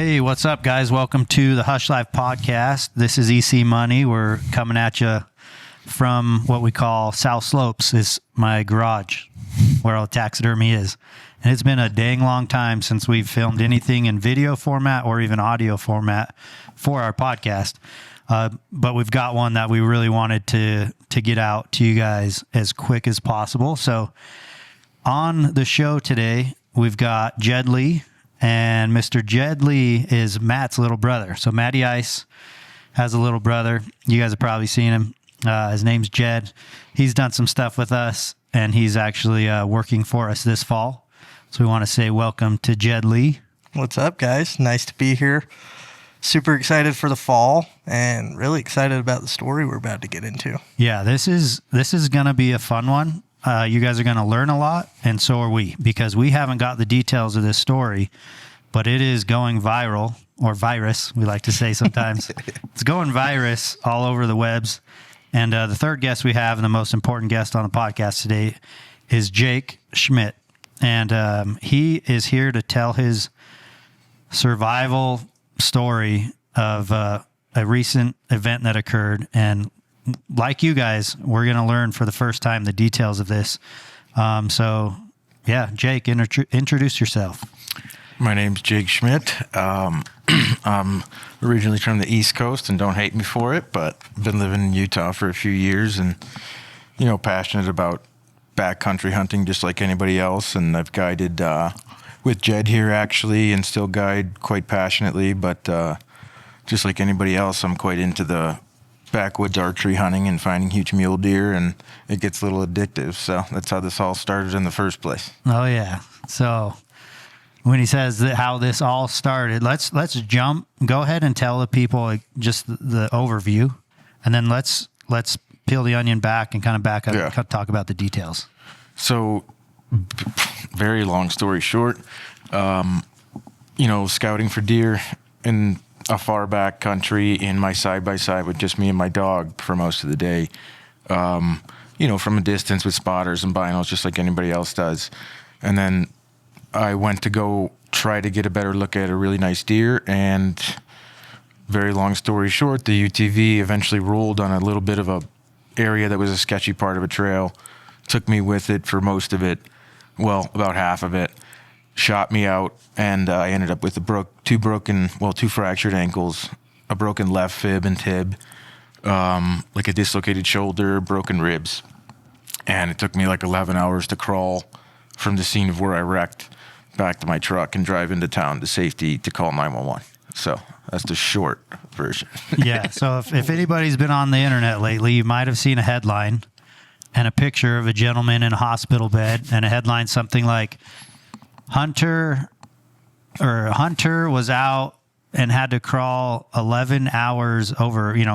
Hey, what's up, guys? Welcome to the Hushlife podcast. This is EC Money. We're coming at you from what we call South Slopes. Is my garage where all the taxidermy is. And it's been a dang long time since we've filmed anything in video format or even audio format for our podcast. But we've got one that we really wanted to get out to you guys as quick as possible. So on the show today, we've got Jed Lee. And Mr. Jed Lee is Matt's little brother. So Matty Ice has a little brother. You guys have probably seen him. His name's Jed. He's done some stuff with us, and he's actually working for us this fall. So we want to say welcome to Jed Lee. What's up, guys? Nice to be here. Super excited for the fall and really excited about the story we're about to get into. Yeah, this is going to be a fun one. You guys are going to learn a lot, and so are we, because we haven't got the details of this story, but it is going viral, or virus, we like to say sometimes. It's going virus all over the webs. And the third guest we have, and the most important guest on the podcast today, is Jake Schmitt. And he is here to tell his survival story of a recent event that occurred. And like you guys, we're going to learn for the first time the details of this. So, yeah, Jake, introduce yourself. My name's Jake Schmitt. I'm originally from the East Coast, and don't hate me for it, but been living in Utah for a few years and, passionate about backcountry hunting just like anybody else. And I've guided with Jed here, actually, and still guide quite passionately. But just like anybody else, I'm quite into the backwoods archery hunting and finding huge mule deer, and it gets a little addictive. So that's how this all started in the first place. Oh yeah. So when he says how this all started, let's go ahead and tell the people just the overview, and then let's peel the onion back and kind of back up and talk about the details. So very long story short, scouting for deer in a far back country in my side-by-side with just me and my dog for most of the day, from a distance with spotters and binos, just like anybody else does. And then I went to go try to get a better look at a really nice deer, and very long story short, the UTV eventually rolled on a little bit of a area that was a sketchy part of a trail, took me with it for most of it, well, about half of it, shot me out, and I ended up with two fractured ankles, a broken left fib and tib, like a dislocated shoulder, broken ribs. And it took me like 11 hours to crawl from the scene of where I wrecked back to my truck and drive into town to safety to call 911. So that's the short version. Yeah, so if anybody's been on the internet lately, you might have seen a headline and a picture of a gentleman in a hospital bed, and a headline something like, Hunter was out and had to crawl 11 hours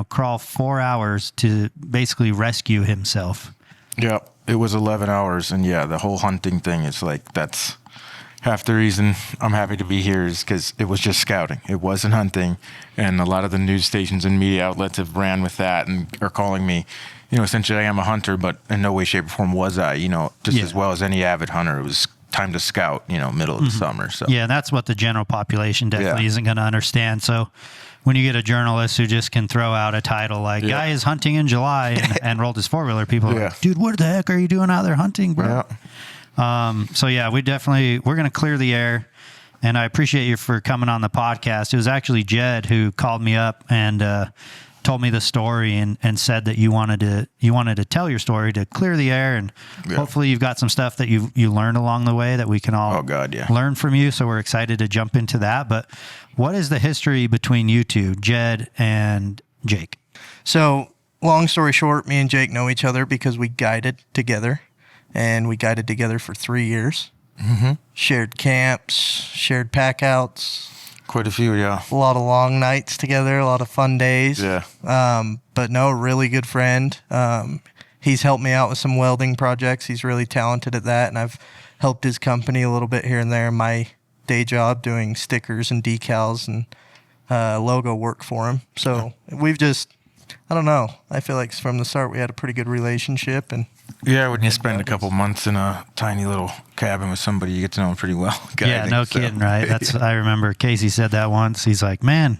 crawl 4 hours to basically rescue himself. Yeah, it was 11 hours. And yeah, the whole hunting thing is like, that's half the reason I'm happy to be here is because it was just scouting. It wasn't hunting. And a lot of the news stations and media outlets have ran with that and are calling me, essentially I am a hunter, but in no way, shape, or form was I, as well as any avid hunter. It was time to scout, middle of the summer. So yeah, that's what the general population definitely isn't going to understand. So when you get a journalist who just can throw out a title like "Guy is hunting in July" and rolled his 4-wheeler, people are like, "Dude, what the heck are you doing out there hunting, bro?" So yeah, we're going to clear the air, and I appreciate you for coming on the podcast. It was actually Jed who called me up and told me the story and said that you wanted to tell your story to clear the air, and hopefully you've got some stuff that you learned along the way that we can all learn from you. So we're excited to jump into that. But what is the history between you two, Jed and Jake? So long story short, me and Jake know each other because we guided together, and we guided together for 3 years. Mm-hmm. Shared camps, shared pack outs. Quite a few, yeah. A lot of long nights together, a lot of fun days. Yeah. But no, really good friend. He's helped me out with some welding projects. He's really talented at that, and I've helped his company a little bit here and there in my day job doing stickers and decals and logo work for him. So we've just I don't know. I feel like from the start we had a pretty good relationship, and Yeah, when you spend a couple months in a tiny little cabin with somebody, you get to know them pretty well. Yeah, no kidding, right? I remember Casey said that once. He's like, man,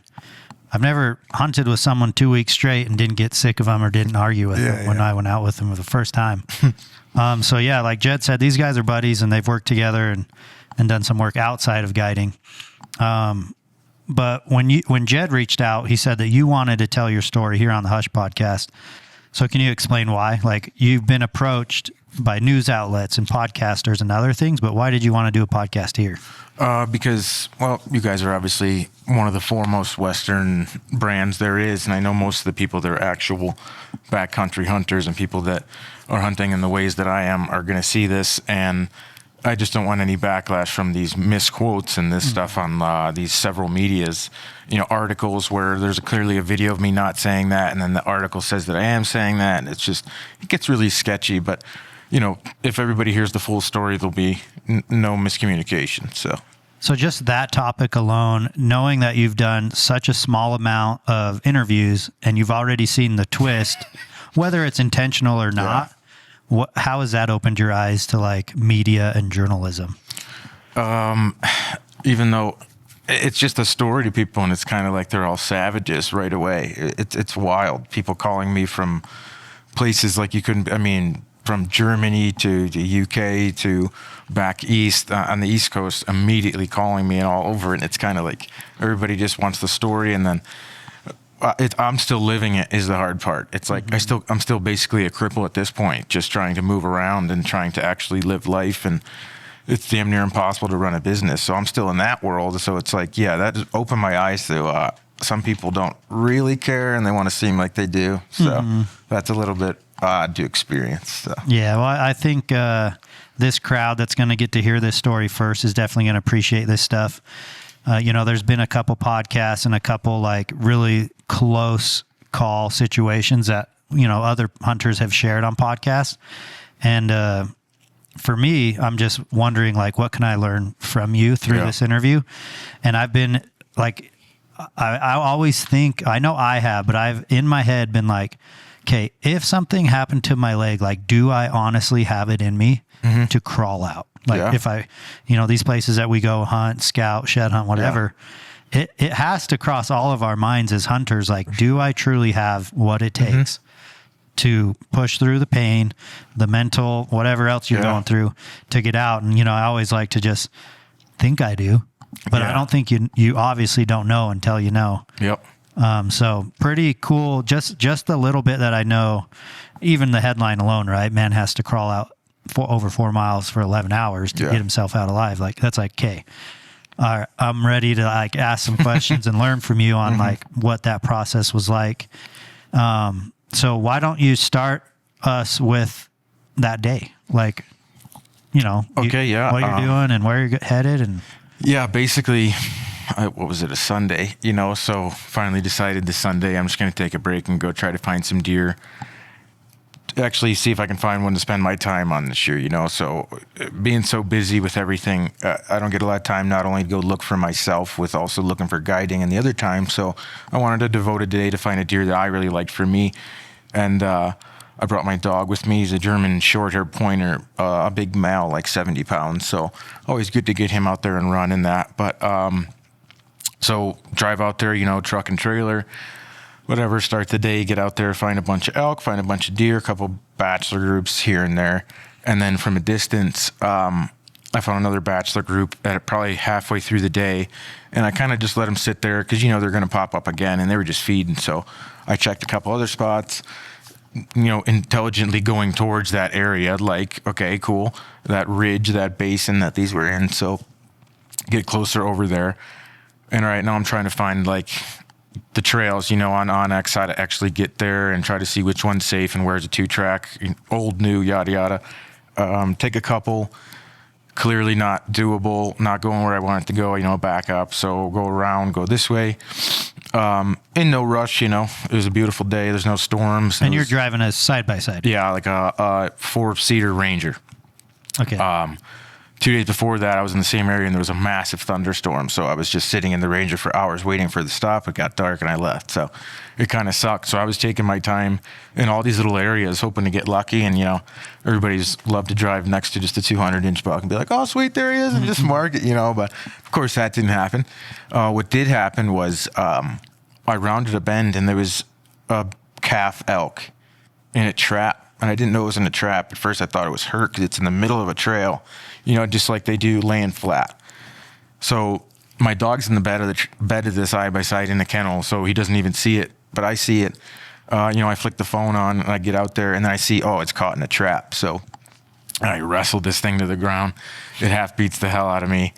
I've never hunted with someone 2 weeks straight and didn't get sick of them or didn't argue with them when I went out with them for the first time. So yeah, like Jed said, these guys are buddies and they've worked together and done some work outside of guiding. But when Jed reached out, he said that you wanted to tell your story here on the Hush podcast. So can you explain why? Like, you've been approached by news outlets and podcasters and other things, but why did you want to do a podcast here? Because, well, you guys are obviously one of the foremost Western brands there is, and I know most of the people that are actual backcountry hunters and people that are hunting in the ways that I am are going to see this, and I just don't want any backlash from these misquotes and this stuff on these several medias, articles where there's clearly a video of me not saying that, and then the article says that I am saying that, and it gets really sketchy. But if everybody hears the full story, there'll be no miscommunication. So just that topic alone, knowing that you've done such a small amount of interviews and you've already seen the twist, whether it's intentional or not. How has that opened your eyes to like media and journalism? Even though it's just a story to people and it's kind of like they're all savages right away. It's wild. People calling me from places like from Germany to the UK to back east on the East Coast, immediately calling me and all over. And it's kind of like everybody just wants the story, and then I'm still living it is the hard part. It's like I'm still basically a cripple at this point, just trying to move around and trying to actually live life, and it's damn near impossible to run a business. So I'm still in that world. So it's like, that just opened my eyes to some people don't really care and they want to seem like they do. So that's a little bit odd to experience. So. Yeah, well, I think this crowd that's going to get to hear this story first is definitely going to appreciate this stuff. There's been a couple podcasts and a couple like really close call situations that, other hunters have shared on podcasts. And for me, I'm just wondering, like, what can I learn from you through this interview? And I've been like, I always think, I know I have, but I've in my head been like, okay, if something happened to my leg, like, do I honestly have it in me to crawl out? Like if I, these places that we go hunt, scout, shed hunt, whatever, it has to cross all of our minds as hunters. Like, do I truly have what it takes to push through the pain, the mental, whatever else you're going through to get out? And, I always like to just think I do, but I don't think you obviously don't know until you know. Yep. So pretty cool. Just a little bit that I know, even the headline alone, right? Man has to crawl out over 4 miles for 11 hours to get himself out alive. Like, that's like, okay, all right, I'm ready to like ask some questions and learn from you on like what that process was like. So why don't you start us with that day? Like, what you're doing and where you're headed. And basically, what was it, a Sunday, so finally decided this Sunday I'm just going to take a break and go try to find some deer, actually see if I can find one to spend my time on this year, so being so busy with everything, I don't get a lot of time not only to go look for myself with also looking for guiding and the other time. So I wanted to devote a day to find a deer that I really liked for me. And I brought my dog with me. He's a German short-haired pointer, a big male, like 70 pounds. So always good to get him out there and run in that. But so drive out there, truck and trailer, whatever, start the day, get out there, find a bunch of elk, find a bunch of deer, a couple bachelor groups here and there. And then from a distance, I found another bachelor group at probably halfway through the day. And I kind of just let them sit there because, they're going to pop up again. And they were just feeding. So I checked a couple other spots, intelligently going towards that area. Like, okay, cool. That ridge, that basin that these were in. So get closer over there. And right now I'm trying to find like the trails, on OnX, how to actually get there and try to see which one's safe and where's a 2-track, old, new, yada, yada. Take a couple, clearly not doable, not going where I want it to go, back up. So go around, go this way. In no rush, it was a beautiful day. There's no storms. And you're driving a side-by-side. Yeah, like a 4-seater Ranger. Okay. 2 days before that, I was in the same area and there was a massive thunderstorm. So I was just sitting in the Ranger for hours waiting for the stop. It got dark and I left. So it kind of sucked. So I was taking my time in all these little areas, hoping to get lucky. And, everybody's loved to drive next to just a 200-inch buck and be like, oh, sweet, there he is, and just mark it, But of course, that didn't happen. What did happen was I rounded a bend and there was a calf elk in a trap. And I didn't know it was in a trap. At first, I thought it was hurt because it's in the middle of a trail, just like they do laying flat. So my dog's in the bed of this side-by-side in the kennel, so he doesn't even see it. But I see it. I flick the phone on, and I get out there, and then I see, it's caught in a trap. So I wrestled this thing to the ground. It half beats the hell out of me.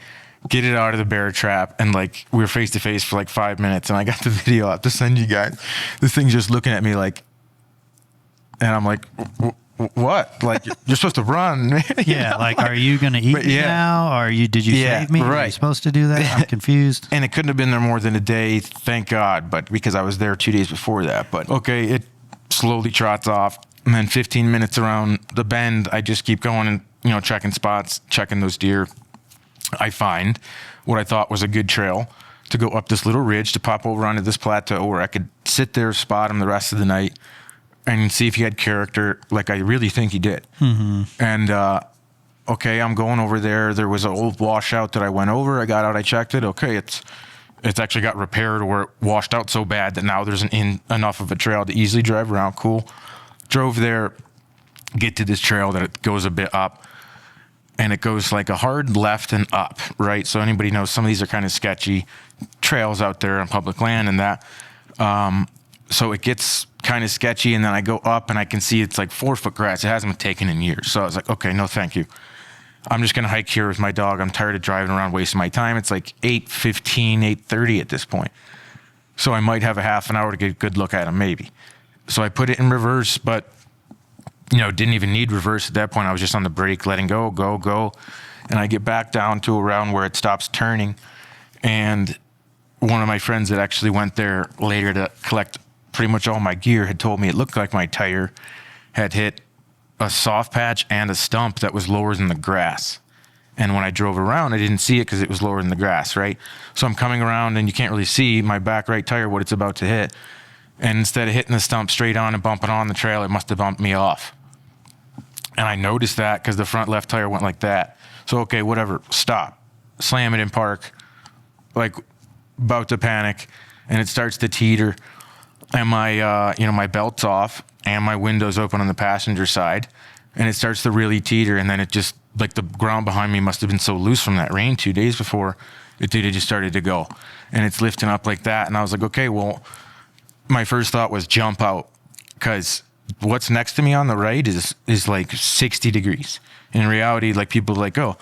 Get it out of the bear trap, and we were face-to-face for 5 minutes, and I got the video up to send you guys. This thing's just looking at me and I'm like, what? You're supposed to run. Yeah, are you going to eat me now? Or did you save me? Right. Are you supposed to do that? I'm confused. And it couldn't have been there more than a day, thank God, but because I was there 2 days before that. But okay, it slowly trots off. And then 15 minutes around the bend, I just keep going and, checking spots, checking those deer. I find what I thought was a good trail to go up this little ridge to pop over onto this plateau where I could sit there, spot him the rest of the night, and see if he had character, like I really think he did. Mm-hmm. And, okay, I'm going over there. There was an old washout that I went over. I got out, I checked it. Okay, it's actually got repaired where it washed out so bad that now there's enough of a trail to easily drive around. Cool. Drove there, get to this trail that it goes a bit up, and it goes a hard left and up, right? So anybody knows some of these are kind of sketchy trails out there on public land and that. So it gets kind of sketchy, and then I go up and I can see it's 4-foot grass. It hasn't been taken in years. So I was like, okay, no, thank you. I'm just going to hike here with my dog. I'm tired of driving around, wasting my time. It's 8:15, 8:30 at this point. So I might have a half an hour to get a good look at him, maybe. So I put it in reverse, but, didn't even need reverse at that point. I was just on the brake, letting go. And I get back down to around where it stops turning. And one of my friends that actually went there later to collect pretty much all my gear had told me it looked like my tire had hit a soft patch and a stump that was lower than the grass. And when I drove around, I didn't see it because it was lower than the grass, right? So I'm coming around and you can't really see my back right tire, what it's about to hit. And instead of hitting the stump straight on and bumping on the trail, it must have bumped me off. And I noticed that because the front left tire went like that. So, okay, whatever, stop, slam it in park, about to panic, and it starts to teeter. And my, my belt's off and my window's open on the passenger side, and it starts to really teeter. And then it just, the ground behind me must have been so loose from that rain 2 days before it just started to go. And it's lifting up like that. And I was like, okay, well, my first thought was jump out, because what's next to me on the right is 60 degrees. In reality, people are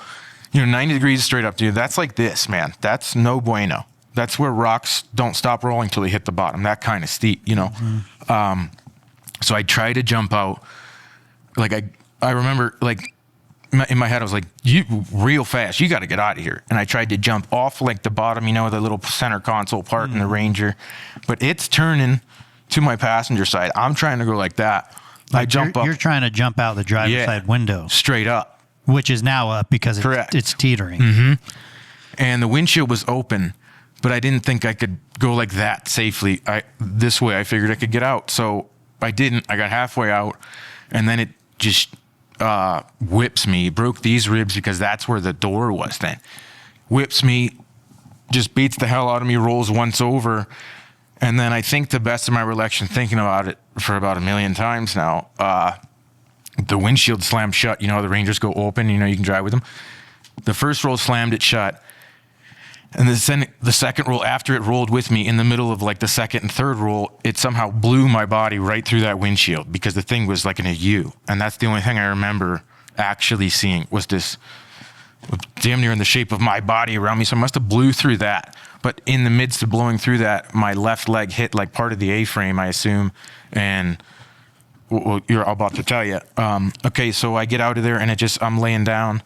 90 degrees straight up to you. That's like this, man. That's no bueno. That's where rocks don't stop rolling till they hit the bottom. That kind of steep, Mm-hmm. So I tried to jump out. I remember, in my head, I was like, you real fast. You got to get out of here. And I tried to jump off the bottom, the little center console part in the Ranger. But it's turning to my passenger side. I'm trying to go like that. I jump up. You're trying to jump out the driver's side window. Straight up. Which is now up because it's teetering. Mm-hmm. And the windshield was open, but I didn't think I could go like that safely. This way, I figured I could get out. So I didn't. I got halfway out, and then it just whips me. Broke these ribs because that's where the door was then. Whips me, just beats the hell out of me, rolls once over. And then I think, the best of my recollection, thinking about it for about a million times now, the windshield slammed shut. The Rangers go open, you can drive with them. The first roll slammed it shut. And the second roll, after it rolled with me in the middle of the second and third roll, it somehow blew my body right through that windshield because the thing was in a U. And that's the only thing I remember actually seeing was this damn near in the shape of my body around me. So I must have blew through that. But in the midst of blowing through that, my left leg hit part of the A-frame, I assume. And you're about to tell you. Okay, so I get out of there and I'm laying down.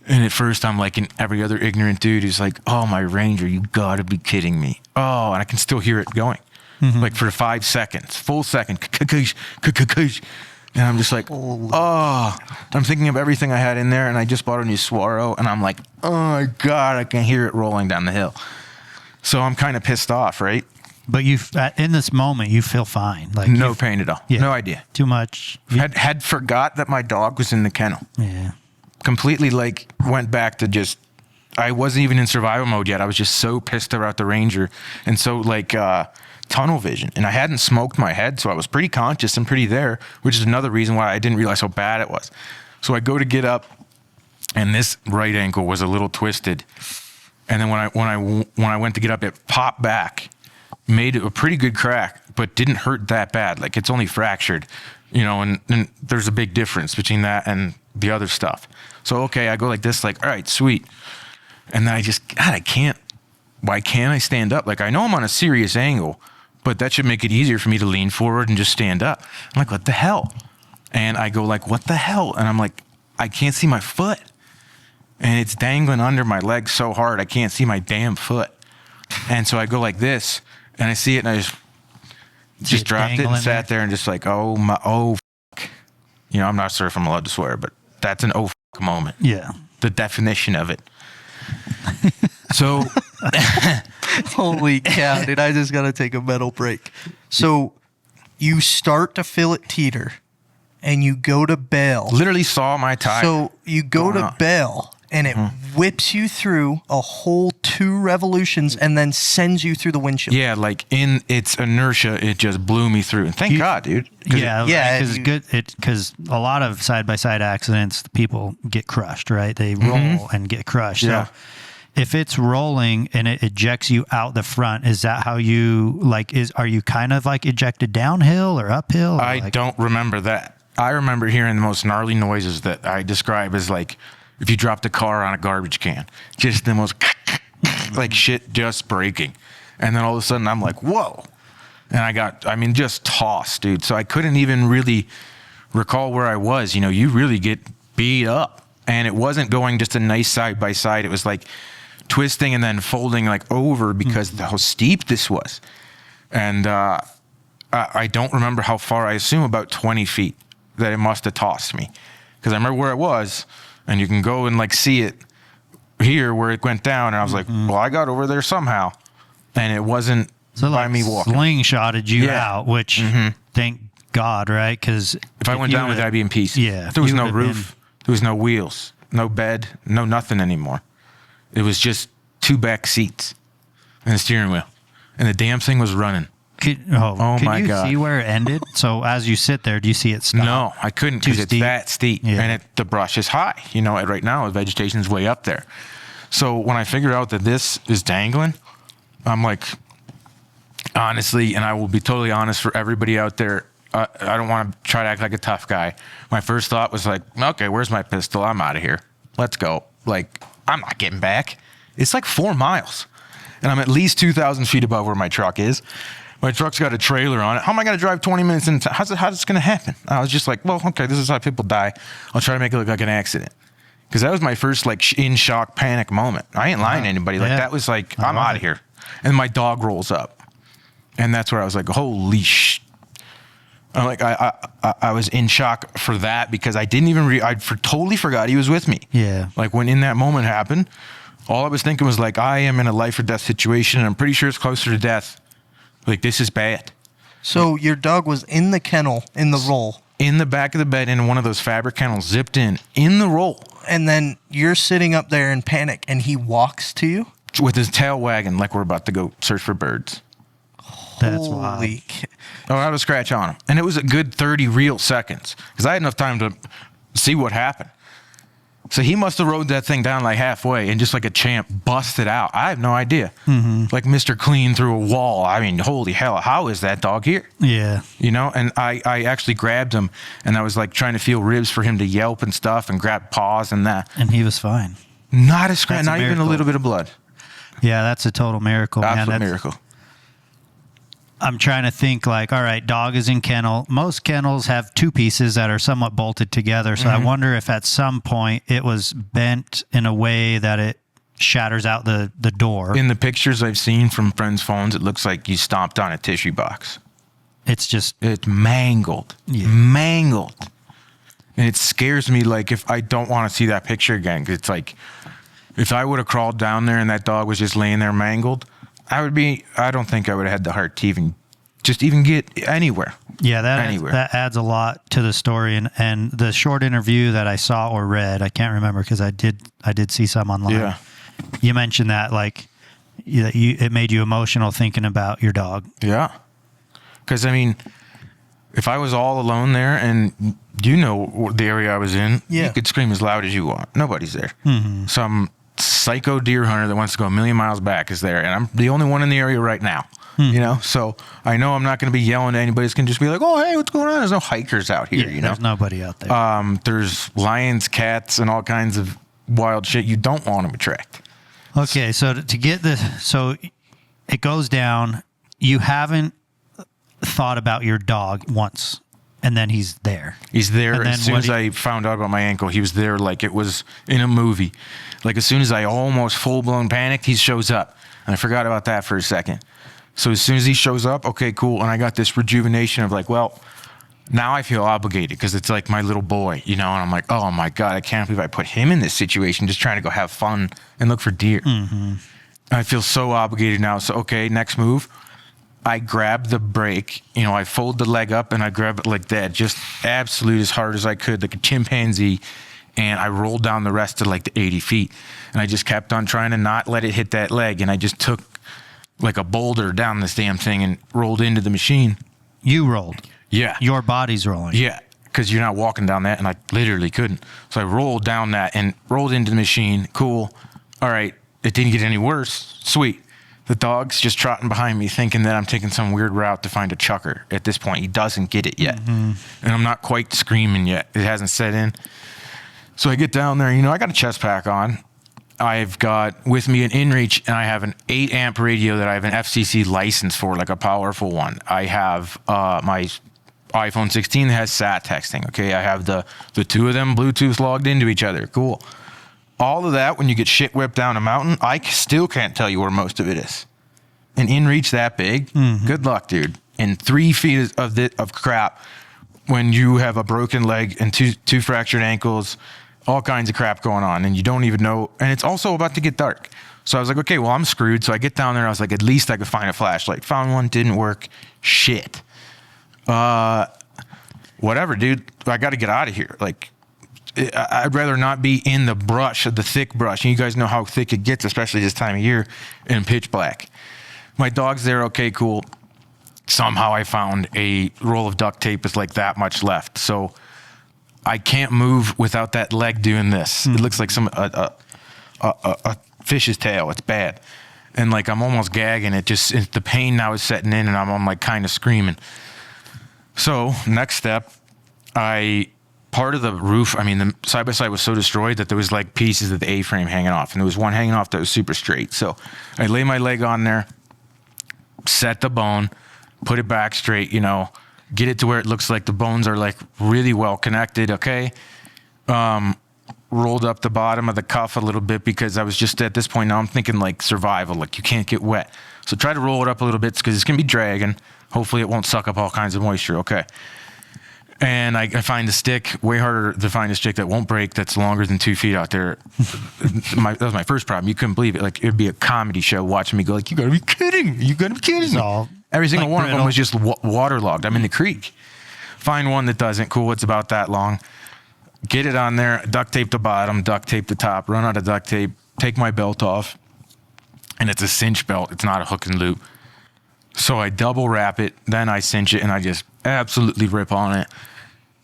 And at first, I'm in every other ignorant dude who's like, oh, my Ranger, you gotta be kidding me. Oh, and I can still hear it going. Mm-hmm. For 5 seconds, full second, And I'm just like, oh, I'm thinking of everything I had in there, and I just bought a new Swaro, and I'm like, oh my God, I can hear it rolling down the hill. So I'm kind of pissed off, right? But in this moment, you feel fine. Like no pain at all. Yeah, no idea. Too much. Had forgot that my dog was in the kennel. Yeah. Completely like went back to just, I wasn't even in survival mode yet. I was just so pissed about the Ranger and so like tunnel vision. And I hadn't smoked my head, so I was pretty conscious and pretty there, which is another reason why I didn't realize how bad it was. So I go to get up, and this right ankle was a little twisted. And then when I went to get up, it popped back, made a pretty good crack, but didn't hurt that bad. Like it's only fractured, you know, and there's a big difference between that and the other stuff. So, okay, I go like this, like, all right, sweet. And then I just, God, why can't I stand up? Like, I know I'm on a serious angle, but that should make it easier for me to lean forward and just stand up. I'm like, what the hell? And I go like, what the hell? And I'm like, I can't see my foot. And it's dangling under my leg so hard, I can't see my damn foot. And so I go like this, and I see it, and I just dropped it and sat there and just like, fuck. You know, I'm not sure if I'm allowed to swear, but that's an fuck moment. Yeah. The definition of it. So, Holy cow, dude! I just gotta take a mental break. So, you start to feel it teeter, and you go to bail. literally saw my tire. So you go to on. bail, and it whips you through a whole 2 revolutions, and then sends you through the windshield. Yeah, like in its inertia, it just blew me through. And thank God, dude. Yeah, because a lot of side-by-side accidents, people get crushed, right? They roll and get crushed. Yeah. So if it's rolling and it ejects you out the front, is that how you are you kind of like ejected downhill or uphill? Or I don't remember that. I remember hearing the most gnarly noises that I describe as like if you dropped a car on a garbage can. Just the most like shit just breaking. And then all of a sudden I'm like, whoa. And just tossed, dude. So I couldn't even really recall where I was. You know, you really get beat up. And it wasn't going just a nice side by side. It was like twisting and then folding like over because of how steep this was. And I don't remember how far. I assume about 20 feet that it must have tossed me. Because I remember where it was. And you can go and like see it here where it went down. And I was like, well, I got over there somehow. And it wasn't by me walking. Slingshotted you out, which thank God, right? Because if I went down with that, I'd be in pieces. Yeah. There was no roof. There was no wheels, no bed, no nothing anymore. It was just 2 back seats and a steering wheel. And the damn thing was running. Could my you God. see where it ended? So as you sit there, do you see it stop? No, I couldn't because it's that steep. Yeah. And the brush is high. You know, right now the vegetation's way up there. So when I figured out that this is dangling, I'm like, honestly, and I will be totally honest for everybody out there, I don't want to try to act like a tough guy. My first thought was like, okay, where's my pistol? I'm out of here. Let's go. Like, I'm not getting back. It's like 4 miles. And I'm at least 2,000 feet above where my truck is. My truck's got a trailer on it. How am I going to drive 20 minutes into how's this going to happen? I was just like, well, okay, this is how people die. I'll try to make it look like an accident. Because that was my first like in shock panic moment. I ain't lying to anybody. Like that was like, I'm out of here. And my dog rolls up. And that's where I was like, holy sh. I'm like, I was in shock for that because I didn't even, totally forgot he was with me. Yeah. Like when in that moment happened, all I was thinking was like, I am in a life or death situation and I'm pretty sure it's closer to death. Like, this is bad. So your dog was in the kennel, in the roll. In the back of the bed in one of those fabric kennels, zipped in the roll. And then you're sitting up there in panic and he walks to you? With his tail wagging like we're about to go search for birds. That's wild. Oh, I had a scratch on him. And it was a good 30 real seconds because I had enough time to see what happened. So he must have rode that thing down like halfway and just like a champ busted out. I have no idea. Like Mr. Clean through a wall. I mean, holy hell, how is that dog here? Yeah. You know, and I actually grabbed him and I was like trying to feel ribs for him to yelp and stuff and grab paws and that. And he was fine. Not a scratch, That's a not even a miracle. little bit of blood. Yeah, that's a total miracle, man. Absolute miracle. I'm trying to think like, all right, dog is in kennel. Most kennels have 2 pieces that are somewhat bolted together. So I wonder if at some point it was bent in a way that it shatters out the door. In the pictures I've seen from friends' phones, it looks like you stomped on a tissue box. It's just It's mangled. Yeah. Mangled. And it scares me, like, if I don't want to see that picture again. 'Cause it's like, if I would have crawled down there and that dog was just laying there mangled, I don't think I would have had the heart to even get anywhere. Yeah, that adds a lot to the story. And the short interview that I saw or read, I can't remember because I did see some online. Yeah. You mentioned that, like, it made you emotional thinking about your dog. Yeah. Because, I mean, if I was all alone there and the area I was in, you could scream as loud as you want. Nobody's there. Mm-hmm. Some psycho deer hunter that wants to go a million miles back is there, and I'm the only one in the area right now. So I know I'm not going to be yelling to anybody. It's going to just be like, oh, hey, what's going on? There's no hikers out here, There's nobody out there. There's lions, cats, and all kinds of wild shit you don't want to attract. Okay, so to get so it goes down. You haven't thought about your dog once, and then he's there. He's there. As soon as I found out about my ankle, he was there like it was in a movie. Like, as soon as I almost full-blown panicked, he shows up. And I forgot about that for a second. So as soon as he shows up, okay, cool. And I got this rejuvenation of like, well, now I feel obligated because it's like my little boy, and I'm like, oh my God, I can't believe I put him in this situation just trying to go have fun and look for deer. Mm-hmm. I feel so obligated now. So, okay, next move. I grab the brake, I fold the leg up and I grab it like that, just absolute as hard as I could, like a chimpanzee. And I rolled down the rest of like the 80 feet. And I just kept on trying to not let it hit that leg. And I just took like a boulder down this damn thing and rolled into the machine. You rolled? Yeah. Your body's rolling? Yeah, because you're not walking down that, and I literally couldn't. So I rolled down that and rolled into the machine. Cool. All right. It didn't get any worse. Sweet. The dog's just trotting behind me thinking that I'm taking some weird route to find a chucker. At this point, he doesn't get it yet. Mm-hmm. And I'm not quite screaming yet. It hasn't set in. So I get down there, I got a chest pack on. I've got with me an InReach, and I have an 8 amp radio that I have an FCC license for, like a powerful one. I have my iPhone 16 that has sat texting. Okay, I have the two of them Bluetooth logged into each other. Cool. All of that, when you get shit whipped down a mountain, I still can't tell you where most of it is. An InReach that big, good luck, dude. And 3 feet of crap when you have a broken leg and two fractured ankles, all kinds of crap going on, and you don't even know. And it's also about to get dark. So I was like, okay, well, I'm screwed. So I get down there. I was like, at least I could find a flashlight. Found one, didn't work. Shit. Whatever, dude. I got to get out of here. Like, I'd rather not be in the brush, the thick brush. And you guys know how thick it gets, especially this time of year, in pitch black. My dog's there. Okay, cool. Somehow I found a roll of duct tape with like that much left. So I can't move without that leg doing this. It looks like a fish's tail. It's bad. And like, I'm almost gagging. The pain now is setting in, and I'm like kind of screaming. So next step, part of the roof, the side-by-side was so destroyed that there was like pieces of the A-frame hanging off, and there was one hanging off that was super straight. So I lay my leg on there, set the bone, put it back straight, get it to where it looks like the bones are like really well connected. Okay. Rolled up the bottom of the cuff a little bit because I was just at this point now I'm thinking like survival, like you can't get wet. So try to roll it up a little bit because it's going to be dragging. Hopefully it won't suck up all kinds of moisture. Okay. And I find a stick, way harder to find a stick that won't break, that's longer than 2 feet out there. That was my first problem. You couldn't believe it. Like, it'd be a comedy show watching me go like, you gotta be kidding. You gotta be kidding me. Every single one of them was just waterlogged. I'm in the creek. Find one that doesn't. Cool, it's about that long. Get it on there, duct tape the bottom, duct tape the top, run out of duct tape, take my belt off. And it's a cinch belt. It's not a hook and loop. So I double wrap it, then I cinch it, and I just absolutely rip on it.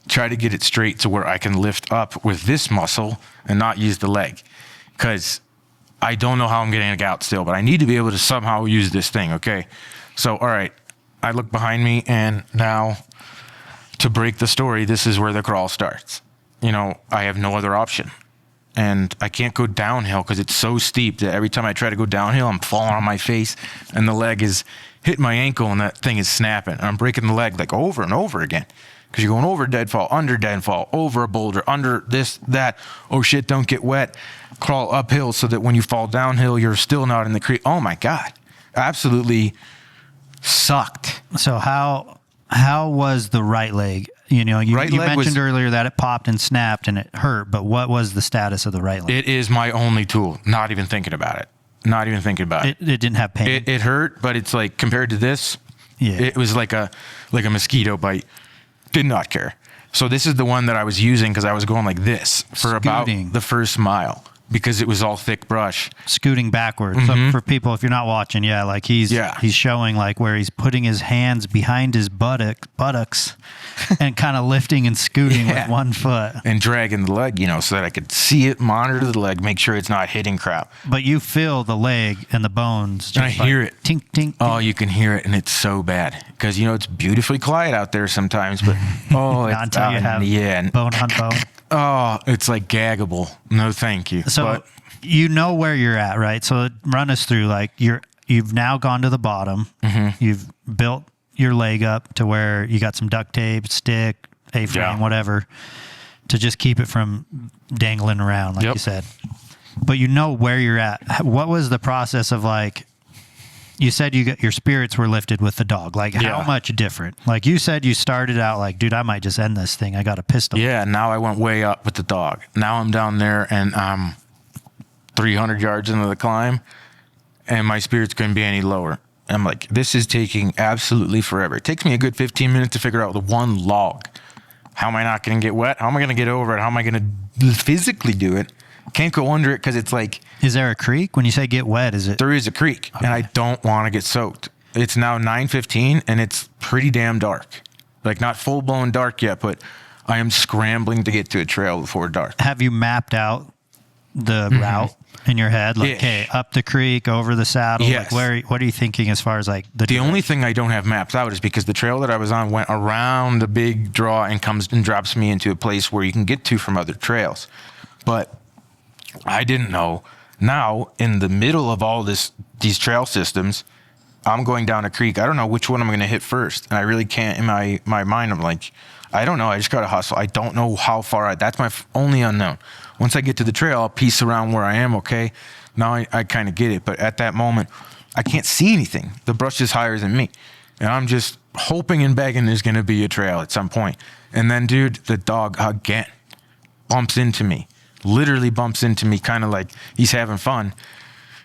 Try to get it straight to where I can lift up with this muscle and not use the leg. Because I don't know how I'm getting it out still, but I need to be able to somehow use this thing, okay? So, all right, I look behind me, and now to break the story, this is where the crawl starts. I have no other option. And I can't go downhill because it's so steep that every time I try to go downhill, I'm falling on my face, and the leg is hitting my ankle, and that thing is snapping. And I'm breaking the leg like over and over again because you're going over deadfall, under deadfall, over a boulder, under this, that. Oh, shit, don't get wet. Crawl uphill so that when you fall downhill, you're still not in the creek. Oh, my God. Absolutely sucked. So how was the right leg? You know, you, Right you leg mentioned was- earlier that it popped and snapped and it hurt, but what was the status of the right leg? It is my only tool. Not even thinking about it. Not even thinking about it. It didn't have pain. It hurt, but it's like compared to this, Yeah. it was like a mosquito bite. Did not care. So this is the one that I was using because I was going like this for about Scooting. the first mile because it was all thick brush. Scooting backwards. So for people, if you're not watching, like he's showing like where he's putting his hands behind his buttocks and kind of lifting and scooting with one foot. And dragging the leg, so that I could see it, monitor the leg, make sure it's not hitting crap. But you feel the leg and the bones. Just And I hear it. Tink, tink, tink. Oh, you can hear it, and it's so bad because it's beautifully quiet out there sometimes. But it's Not until you have bone on bone. Oh, it's like gaggable. No, thank you. So But you know where you're at, right? So run us through like you've now gone to the bottom. You've built your leg up to where you got some duct tape, stick, A-frame, whatever, to just keep it from dangling around, like you said. But you know where you're at. What was the process of like? You said your spirits were lifted with the dog. Like how much different? Like you said, you started out like, dude, I might just end this thing. I got a pistol. Yeah. Now I went way up with the dog. Now I'm down there and I'm 300 yards into the climb, and my spirits couldn't be any lower. I'm like, this is taking absolutely forever. It takes me a good 15 minutes to figure out the one log. How am I not going to get wet? How am I going to get over it? How am I going to physically do it? Can't go under it because it's like... Is there a creek? When you say get wet, is it... There is a creek, and I don't want to get soaked. It's now 9:15, and it's pretty damn dark. Like, not full-blown dark yet, but I am scrambling to get to a trail before dark. Have you mapped out the route in your head? Like, okay, up the creek, over the saddle. Yes. Like, what are you thinking as far as like The only thing I don't have mapped out is because the trail that I was on went around the big draw and comes and drops me into a place where you can get to from other trails. But I didn't know. Now, in the middle of all these trail systems, I'm going down a creek. I don't know which one I'm going to hit first. And I really can't, in my mind, I'm like, I don't know. I just got to hustle. I don't know how far. That's my only unknown. Once I get to the trail, I'll piece around where I am, okay? Now I kind of get it. But at that moment, I can't see anything. The brush is higher than me. And I'm just hoping and begging there's going to be a trail at some point. And then, dude, the dog again bumps into me. Literally bumps into me, kind of like he's having fun,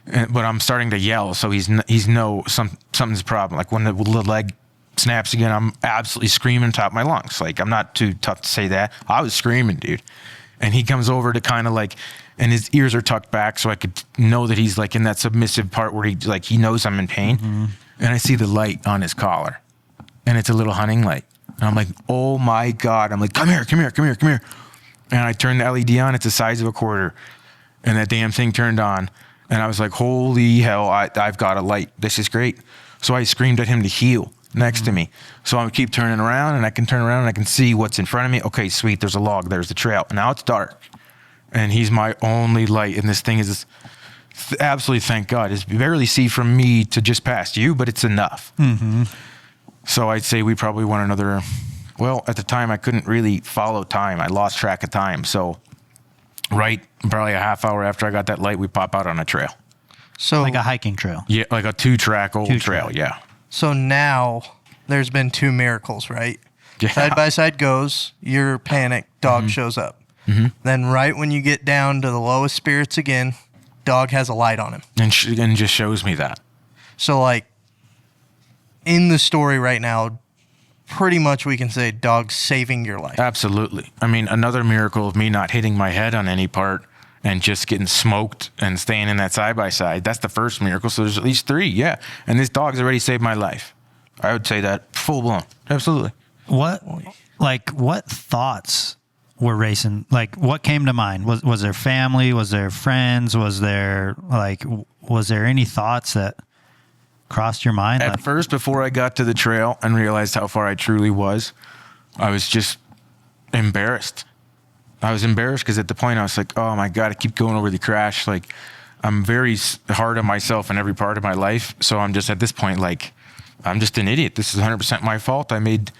but I'm starting to yell, so something's a problem. Like when the leg snaps again, I'm absolutely screaming top of my lungs. Like I'm not too tough to say that. I was screaming, dude. And he comes over to kind of like, and his ears are tucked back, so I could know that he's like in that submissive part where he knows I'm in pain. And I see the light on his collar, and it's a little hunting light. And I'm like, oh my God! I'm like, come here, come here, come here, come here. And I turned the LED on. It's the size of a quarter. And that damn thing turned on. And I was like, holy hell, I've got a light. This is great. So I screamed at him to heel next to me. So I keep turning around, and I can turn around, and I can see what's in front of me. Okay, sweet. There's a log. There's the trail. Now it's dark. And he's my only light. And this thing is absolutely, thank God, is barely see from me to just past you, but it's enough. So I'd say we probably went another... Well, at the time, I couldn't really follow time. I lost track of time. So, probably a half hour after I got that light, we pop out on a trail. So like a hiking trail. Yeah, like a two-track old trail, yeah. So now there's been two miracles, right? Yeah. Side by side goes, you're panicked, dog shows up. Then right when you get down to the lowest spirits again, dog has a light on him. And just shows me that. So like in the story right now, pretty much we can say dog's saving your life. Absolutely. I mean, another miracle of me not hitting my head on any part and just getting smoked and staying in that side-by-side. That's the first miracle. So there's at least three, yeah. And this dog's already saved my life. I would say that full-blown. Absolutely. What thoughts were racing? Like, what came to mind? Was there family? Was there friends? Was there any thoughts that crossed your mind? At first, before I got to the trail and realized how far I truly was, I was just embarrassed. I was embarrassed because at the point I was like, oh my God, I keep going over the crash. Like, I'm very hard on myself in every part of my life. So I'm just at this point, like, I'm just an idiot. This is 100% my fault. I made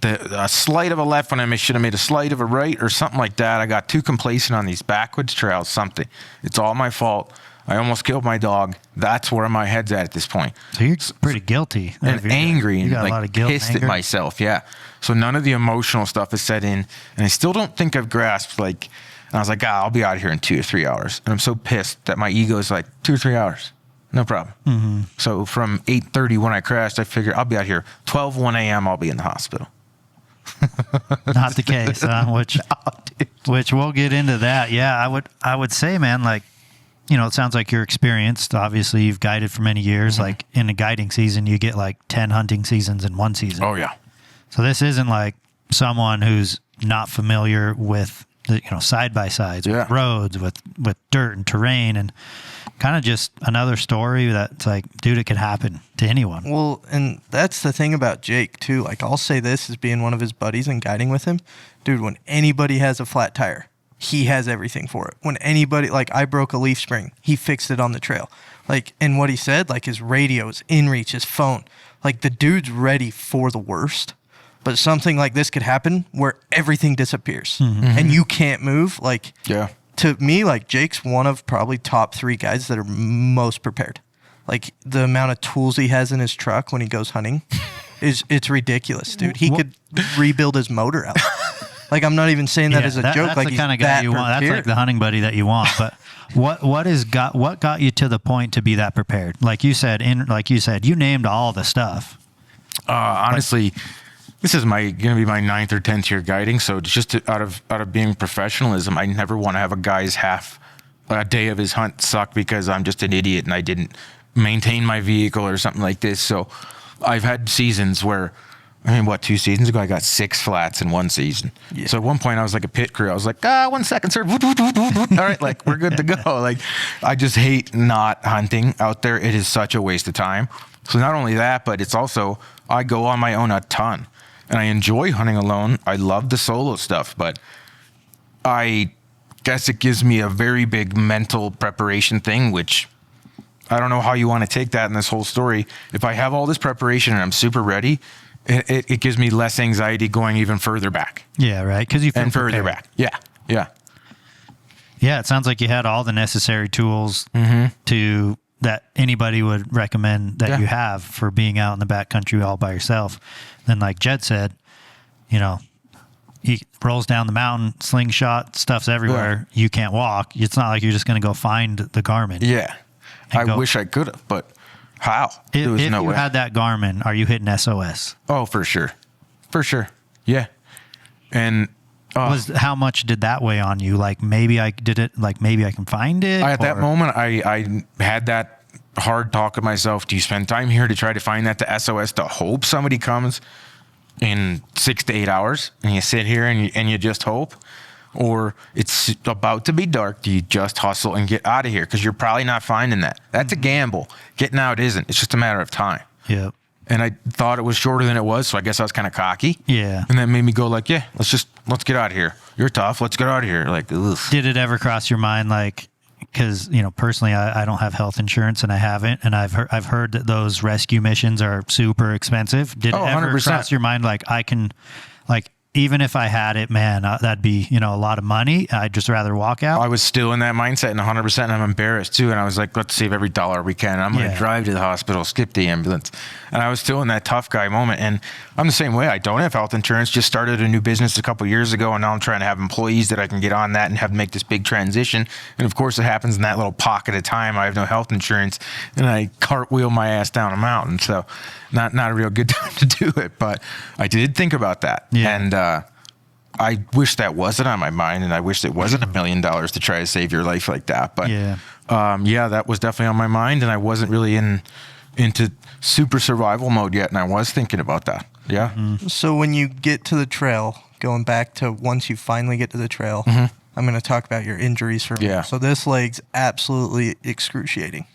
a slight of a left when I should have made a slight of a right or something like that. I got too complacent on these backwoods trails, something. It's all my fault. I almost killed my dog. That's where my head's at this point. So you're pretty guilty. And angry and got a lot like of guilt and pissed at anger. myself. Yeah. So none of the emotional stuff is set in. And I still don't think I've grasped and I was like, I'll be out of here in 2 to 3 hours. And I'm so pissed that my ego is like 2 or 3 hours. No problem. Mm-hmm. So from 8:30 when I crashed, I figured I'll be out here 1 a.m. I'll be in the hospital. Not the case, huh? Which we'll get into that. Yeah, I would say, man, like, it sounds like you're experienced. Obviously, you've guided for many years. Mm-hmm. Like in a guiding season, you get like 10 hunting seasons in one season. Oh yeah. So this isn't like someone who's not familiar with the, side by sides, with roads, with dirt and terrain, and kind of just another story that's like, dude, it could happen to anyone. Well, and that's the thing about Jake too. Like, I'll say this as being one of his buddies and guiding with him, dude. When anybody has a flat tire, he has everything for it. When anybody, like, I broke a leaf spring, he fixed it on the trail. Like, and what he said, like his radio, his inReach, his phone, like the dude's ready for the worst. But something like this could happen where everything disappears and you can't move. Like, to me, like, Jake's one of probably top 3 guys that are most prepared. Like, the amount of tools he has in his truck when he goes hunting it's ridiculous, dude. He could rebuild his motor out. Like, I'm not even saying that as a joke. That's like, the kind of guy you want. That's like the hunting buddy that you want. But what got you to the point to be that prepared? Like you said, you named all the stuff. Honestly, this is going to be my 9th or 10th year guiding. So just out of being professionalism, I never want to have a guy's half a day of his hunt suck because I'm just an idiot and I didn't maintain my vehicle or something like this. So I've had seasons where, 2 seasons ago, I got 6 flats in one season. Yeah. So at one point I was like a pit crew. I was like, 1 second, sir. All right, like, we're good to go. Like, I just hate not hunting out there. It is such a waste of time. So not only that, but it's also, I go on my own a ton. And I enjoy hunting alone. I love the solo stuff, but I guess it gives me a very big mental preparation thing, which I don't know how you want to take that in this whole story. If I have all this preparation and I'm super ready, it gives me less anxiety going even further back. Yeah, right. Because you feel further prepared. back. Yeah. Yeah, it sounds like you had all the necessary tools to that anybody would recommend that you have for being out in the backcountry all by yourself. Then, like Jed said, he rolls down the mountain, slingshot, stuff's everywhere. You can't walk. It's not like you're just going to go find the Garmin. Yeah. I wish I could have, but how? There was no way. If you had that Garmin, are you hitting SOS? Oh, for sure. For sure. Yeah. And how much did that weigh on you? Like, maybe I did it, like maybe I can find it? At that moment, I had that hard talk with myself. Do you spend time here to try to find that to SOS to hope somebody comes in 6 to 8 hours and you sit here and you just hope? Or it's about to be dark. Do you just hustle and get out of here? Because you're probably not finding that. That's a gamble. Getting out isn't. It's just a matter of time. Yep. And I thought it was shorter than it was, so I guess I was kind of cocky. Yeah. And that made me go like, let's get out of here. You're tough. Let's get out of here. Like, ugh. Did it ever cross your mind, like, because, personally, I don't have health insurance and I haven't, and I've heard that those rescue missions are super expensive. Did it ever 100%. cross your mind, like, I can, like, even if I had it, man, that'd be, a lot of money. I'd just rather walk out. I was still in that mindset and 100%, and I'm embarrassed too. And I was like, let's save every dollar we can. I'm going to drive to the hospital, skip the ambulance. And I was still in that tough guy moment. And I'm the same way. I don't have health insurance, just started a new business a couple years ago. And now I'm trying to have employees that I can get on that and have to make this big transition. And of course it happens in that little pocket of time. I have no health insurance and I cartwheel my ass down a mountain. So not a real good time to do it, but I did think about that. Yeah. And, I wish that wasn't on my mind, and I wish it wasn't $1 million to try to save your life like that. But that was definitely on my mind, and I wasn't really into super survival mode yet, and I was thinking about that. Yeah. Mm-hmm. So when you get to the trail, going back to once you finally get to the trail, I'm going to talk about your injuries for a minute. So this leg's absolutely excruciating.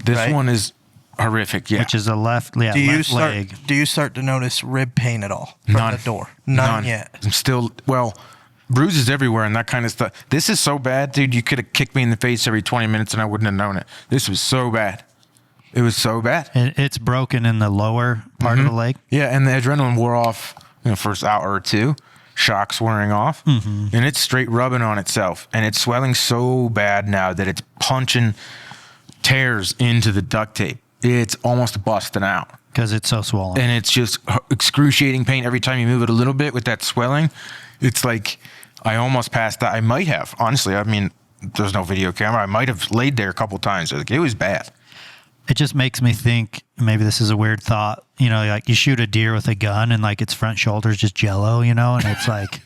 This one is horrific, yeah. Which is a left leg. Do you start to notice rib pain at all from None. the door? None yet. I'm still, bruises everywhere and that kind of stuff. This is so bad, dude. You could have kicked me in the face every 20 minutes and I wouldn't have known it. This was so bad. It was so bad. It's broken in the lower part of the leg. Yeah, and the adrenaline wore off first hour or two. Shock's wearing off. And it's straight rubbing on itself. And it's swelling so bad now that it's punching tears into the duct tape. It's almost busting out. Because it's so swollen. And it's just excruciating pain every time you move it a little bit with that swelling. It's like I almost passed that. I might have, honestly. I mean, there's no video camera. I might have laid there a couple times. Like, it was bad. It just makes me think, maybe this is a weird thought, you know, like you shoot a deer with a gun and like its front shoulder is just jello, you know, and it's like,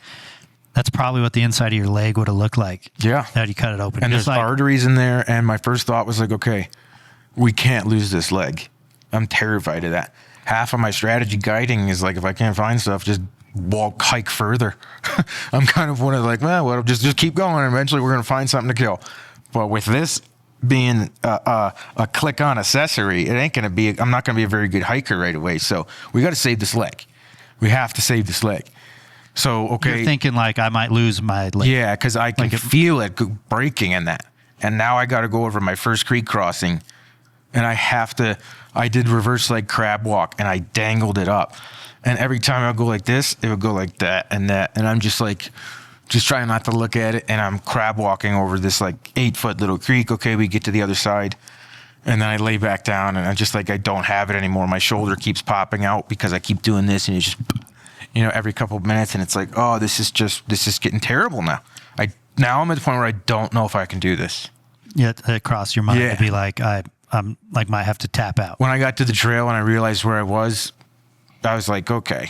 that's probably what the inside of your leg would have looked like. Yeah. How you cut it open. And Just there's like, arteries in there. And my first thought was like, okay, we can't lose this leg. I'm terrified of that. Half of my strategy guiding is like, if I can't find stuff, just hike further. I'm kind of one of like, well, just keep going. And eventually we're going to find something to kill. But with this being a click-on accessory, it ain't going to be, I'm not going to be a very good hiker right away. So we got to save this leg. We have to save this leg. So, okay. You're thinking like I might lose my leg. Yeah, because I can Like feel it breaking in that. And now I got to go over my first creek crossing. And I did reverse leg crab walk and I dangled it up. And every time I would go like this, it would go like that and that. And I'm just like, just trying not to look at it. And I'm crab walking over this like 8-foot little creek. Okay, we get to the other side. And then I lay back down and I'm just like, I don't have it anymore. My shoulder keeps popping out because I keep doing this and it's just, you know, every couple of minutes. And it's like, oh, this is getting terrible now. Now I'm at the point where I don't know if I can do this. Yeah, it crossed your mind Yeah. to be like, I'm like, might have to tap out. When I got to the trail and I realized where I was like, okay.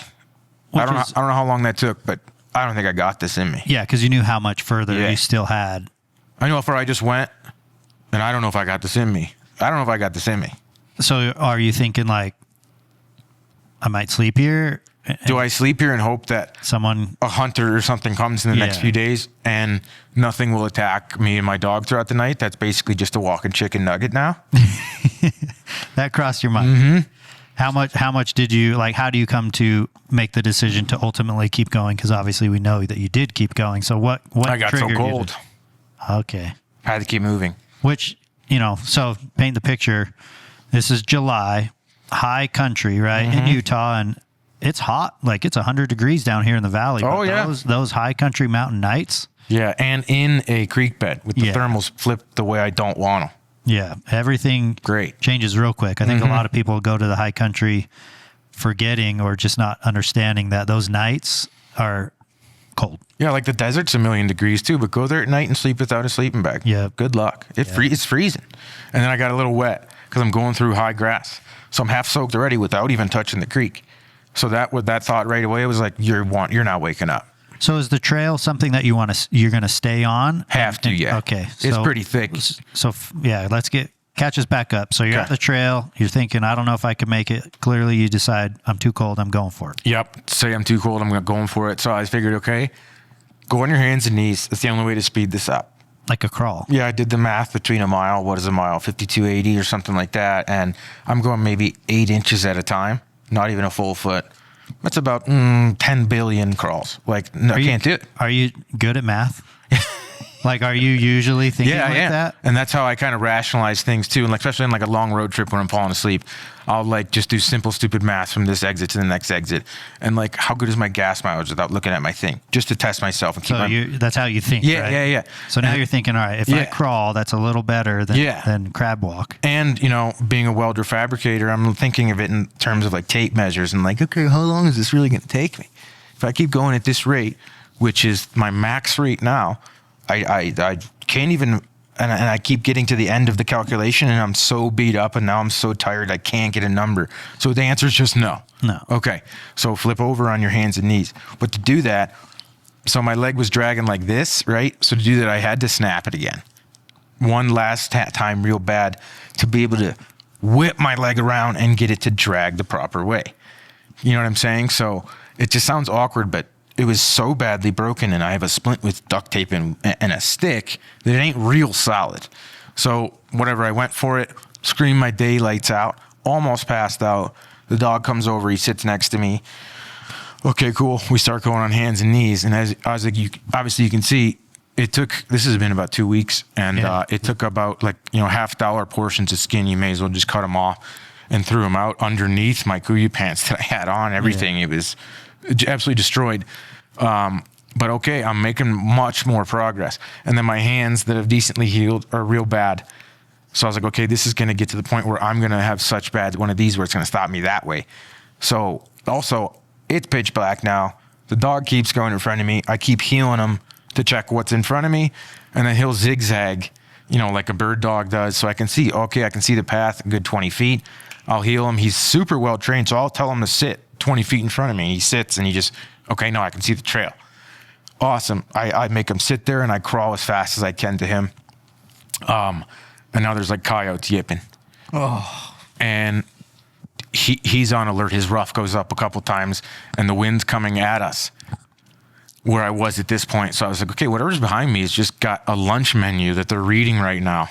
I don't know how long that took, but I don't think I got this in me. Yeah, because you knew how much further Yeah. you still had. I know how far I just went, and I don't know if I got this in me. So are you thinking like, I might sleep here? Do I sleep here and hope that Someone, a hunter or something comes in the next Yeah. few days and nothing will attack me and my dog throughout the night? That's basically just a walking chicken nugget now. that crossed your mind. Mm-hmm. How much did you, like, how do you come to make the decision to ultimately keep going? Because obviously we know that you did keep going. So what I got so triggered you to- cold. Okay. I had to keep moving. Which, you know, so paint the picture. This is July, high country, right? Mm-hmm. In Utah, and it's hot. Like it's 100 degrees down here in the valley. Oh, but yeah. Those high country mountain nights. Yeah, and in a creek bed with the Yeah. thermals flipped the way I don't want them. Yeah, everything Great. changes real quick. I think Mm-hmm. a lot of people go to the high country forgetting or just not understanding that those nights are cold. Yeah, like the desert's 1,000,000 degrees too, but go there at night and sleep without a sleeping bag. Yeah. Good luck. It's freezing. And then I got a little wet because I'm going through high grass. So I'm half soaked already without even touching the creek. So that thought right away was like, you're not waking up. So is the trail something that you're going to stay on? Have to, yeah. Okay. It's pretty thick. So yeah, catch us back up. So you're Okay. at the trail. You're thinking, I don't know if I can make it. Clearly, you decide I'm too cold. I'm going for it. Yep. Say I'm too cold. I'm going for it. So I figured, okay, go on your hands and knees. That's the only way to speed this up. Like a crawl. Yeah, I did the math between a mile. What is a mile? 5280 or something like that. And I'm going maybe 8 inches at a time, not even a full foot. That's about 10 billion crawls. Like, no, I can't do it. Are you good at math? Like, are you usually thinking Yeah, like I am. that? And that's how I kind of rationalize things too. And like, especially in like a long road trip when I'm falling asleep, I'll like just do simple, stupid math from this exit to the next exit. And like, how good is my gas mileage without looking at my thing, just to test myself and keep So that's how you think, Yeah, right? yeah. So now you're thinking, all right, if I Yeah. crawl, that's a little better than crab walk. And, you know, being a welder fabricator, I'm thinking of it in terms of like tape measures and like, okay, how long is this really going to take me? If I keep going at this rate, which is my max rate now, I can't even, and I keep getting to the end of the calculation and I'm so beat up and now I'm so tired I can't get a number. So the answer is just no. No. Okay. So flip over on your hands and knees. But to do that, so my leg was dragging like this, right? So to do that, I had to snap it again. One last time real bad to be able to whip my leg around and get it to drag the proper way. You know what I'm saying? So it just sounds awkward, but it was so badly broken and I have a splint with duct tape and a stick that it ain't real solid. So whatever, I went for it, screamed my daylights out, almost passed out. The dog comes over, he sits next to me. Okay, cool. We start going on hands and knees. And as I was like, obviously you can see, this has been about 2 weeks, and it took about like, you know, $50 portions of skin. You may as well just cut them off and threw them out underneath my Kuya pants that I had on, everything. Yeah. It was absolutely destroyed. But okay, I'm making much more progress. And then my hands that have decently healed are real bad. So I was like, okay, this is going to get to the point where I'm going to have such bad one of these where it's going to stop me that way. So also, it's pitch black now. The dog keeps going in front of me. I keep heeling him to check what's in front of me. And then he'll zigzag, like a bird dog does. So I can see, okay, I can see the path a good 20 feet. I'll heel him. He's super well trained. So I'll tell him to sit 20 feet in front of me. He sits and he just, okay, no, I can see the trail. Awesome. I make him sit there and I crawl as fast as I can to him. And now there's like coyotes yipping. Oh. And he's on alert. His ruff goes up a couple times and the wind's coming at us where I was at this point. So I was like, okay, whatever's behind me has just got a lunch menu that they're reading right now.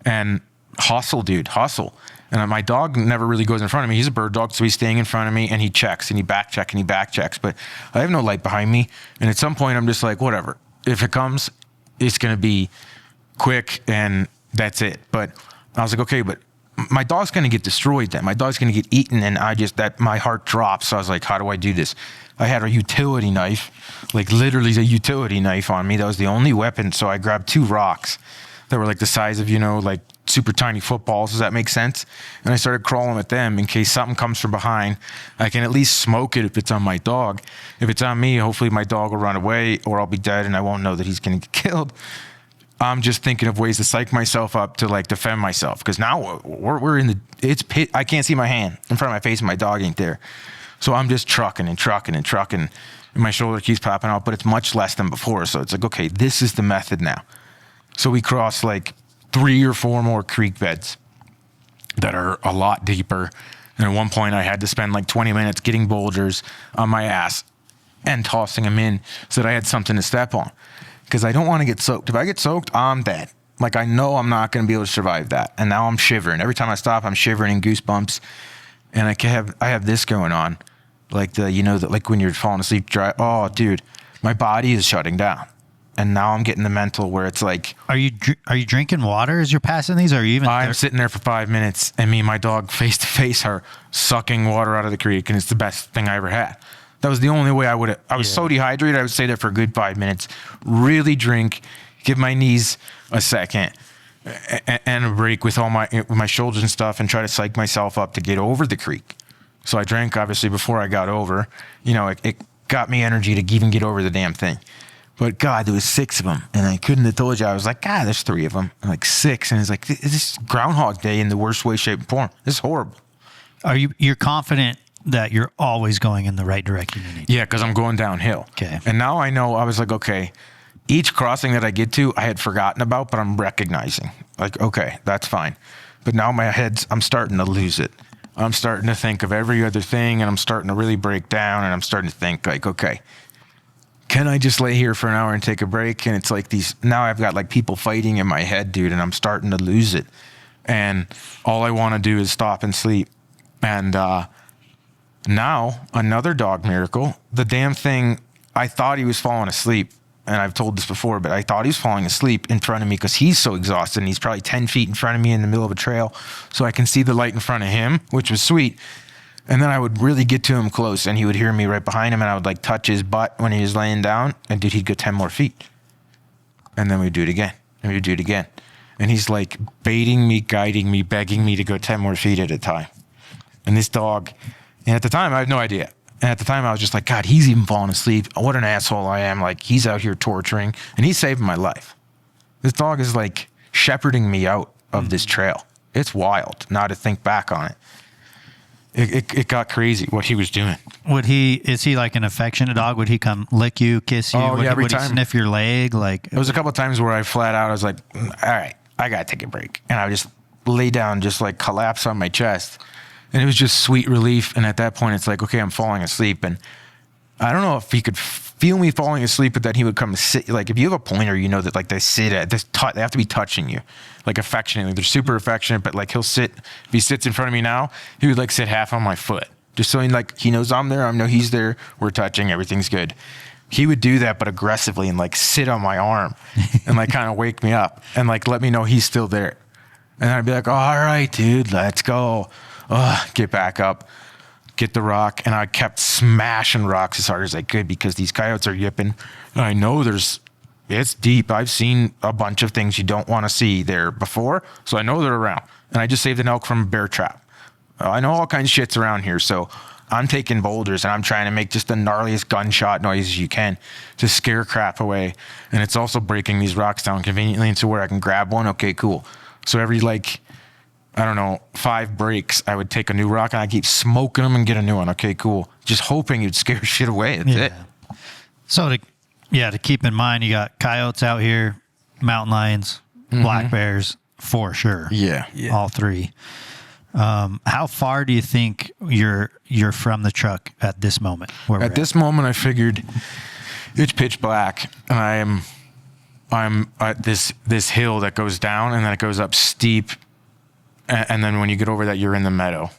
And hustle, dude, hustle. And my dog never really goes in front of me. He's a bird dog, so he's staying in front of me and he checks and he back checks and he back checks. But I have no light behind me. And at some point I'm just like, whatever. If it comes, it's going to be quick and that's it. But I was like, okay, but my dog's going to get destroyed then. My dog's going to get eaten and my heart drops. So I was like, how do I do this? I had a utility knife, like literally a utility knife on me. That was the only weapon. So I grabbed 2 rocks that were like the size of, like super tiny footballs. Does that make sense? And I started crawling at them in case something comes from behind. I can at least smoke it if it's on my dog. If it's on me, hopefully my dog will run away or I'll be dead and I won't know that he's going to get killed. I'm just thinking of ways to psych myself up to like defend myself. Cause now we're in it's pit. I can't see my hand in front of my face and my dog ain't there. So I'm just trucking and my shoulder keeps popping out, but it's much less than before. So it's like, okay, this is the method now. So we cross like 3 or 4 more creek beds that are a lot deeper. And at one point I had to spend like 20 minutes getting boulders on my ass and tossing them in so that I had something to step on. Because I don't want to get soaked. If I get soaked, I'm dead. Like I know I'm not going to be able to survive that. And now I'm shivering. Every time I stop, I'm shivering in goosebumps. And I have this going on. Like like when you're falling asleep dry. Oh, dude, my body is shutting down. And now I'm getting the mental where it's like. Are you drinking water as you're passing these? Or are you even? I'm sitting there for 5 minutes and me and my dog face to face are sucking water out of the creek. And it's the best thing I ever had. That was the only way I was so dehydrated. I would stay there for a good 5 minutes, really drink, give my knees a second and a break with my shoulders and stuff and try to psych myself up to get over the creek. So I drank obviously before I got over, it got me energy to even get over the damn thing. But God, there was 6 of them and I couldn't have told you. I was like, God, there's 3 of them. And like 6. And it's like, this is Groundhog Day in the worst way, shape, and form. This is horrible. You're confident that you're always going in the right direction you need? Yeah, because I'm going downhill. Okay. And now I know, I was like, okay, each crossing that I get to, I had forgotten about, but I'm recognizing. Like, okay, that's fine. But now I'm starting to lose it. I'm starting to think of every other thing, and I'm starting to really break down, and I'm starting to think like, okay, can I just lay here for an hour and take a break? And it's like now I've got like people fighting in my head, dude, and I'm starting to lose it. And all I want to do is stop and sleep. And, now, another dog miracle. The damn thing, I thought he was falling asleep, and I've told this before, but I thought he was falling asleep in front of me because he's so exhausted, and he's probably 10 feet in front of me in the middle of a trail, so I can see the light in front of him, which was sweet. And then I would really get to him close, and he would hear me right behind him, and I would like touch his butt when he was laying down, and dude, he'd go 10 more feet. And then we'd do it again, and we'd do it again. And he's like baiting me, guiding me, begging me to go 10 more feet at a time. And this dog... And at the time, I had no idea. And at the time, I was just like, God, he's even falling asleep. What an asshole I am. Like, he's out here torturing. And he's saving my life. This dog is like shepherding me out of this trail. It's wild now to think back on it. It got crazy what he was doing. Is he like an affectionate dog? Would he come lick you, kiss you? Oh, yeah, every time. Would he sniff your leg? Like, it was a couple of times where I flat out, I was like, all right, I got to take a break. And I would just lay down, just like collapse on my chest. And it was just sweet relief. And at that point, it's like, okay, I'm falling asleep. And I don't know if he could feel me falling asleep, but then he would come sit. Like, if you have a pointer, you know that like they sit at this, they have to be touching you, like affectionately. They're super affectionate, but like he'll sit. If he sits in front of me now, he would like sit half on my foot, just so he knows I'm there. I know he's there. We're touching. Everything's good. He would do that, but aggressively, and like sit on my arm and like kind of wake me up and like let me know he's still there. And I'd be like, oh, all right, dude, let's go. Get back up, get the rock. And I kept smashing rocks as hard as I could because these coyotes are yipping. And I know there's It's deep. I've seen a bunch of things you don't want to see there before, so I know they're around. And I just saved an elk from a bear trap. I know all kinds of shit's around here, so I'm taking boulders and I'm trying to make just the gnarliest gunshot noises you can to scare crap away. And it's also breaking these rocks down conveniently into where I can grab one. Okay, cool. So every, like, I don't know, 5 breaks, I would take a new rock and I keep smoking them and get a new one. Okay, cool. Just hoping you'd scare shit away. That's it. So to keep in mind, you got coyotes out here, mountain lions, black bears, for sure. Yeah. All 3. How far do you think you're from the truck at this moment? At this moment, I figured it's pitch black, and I'm at this hill that goes down, and then it goes up steep, and then when you get over that, you're in the meadow.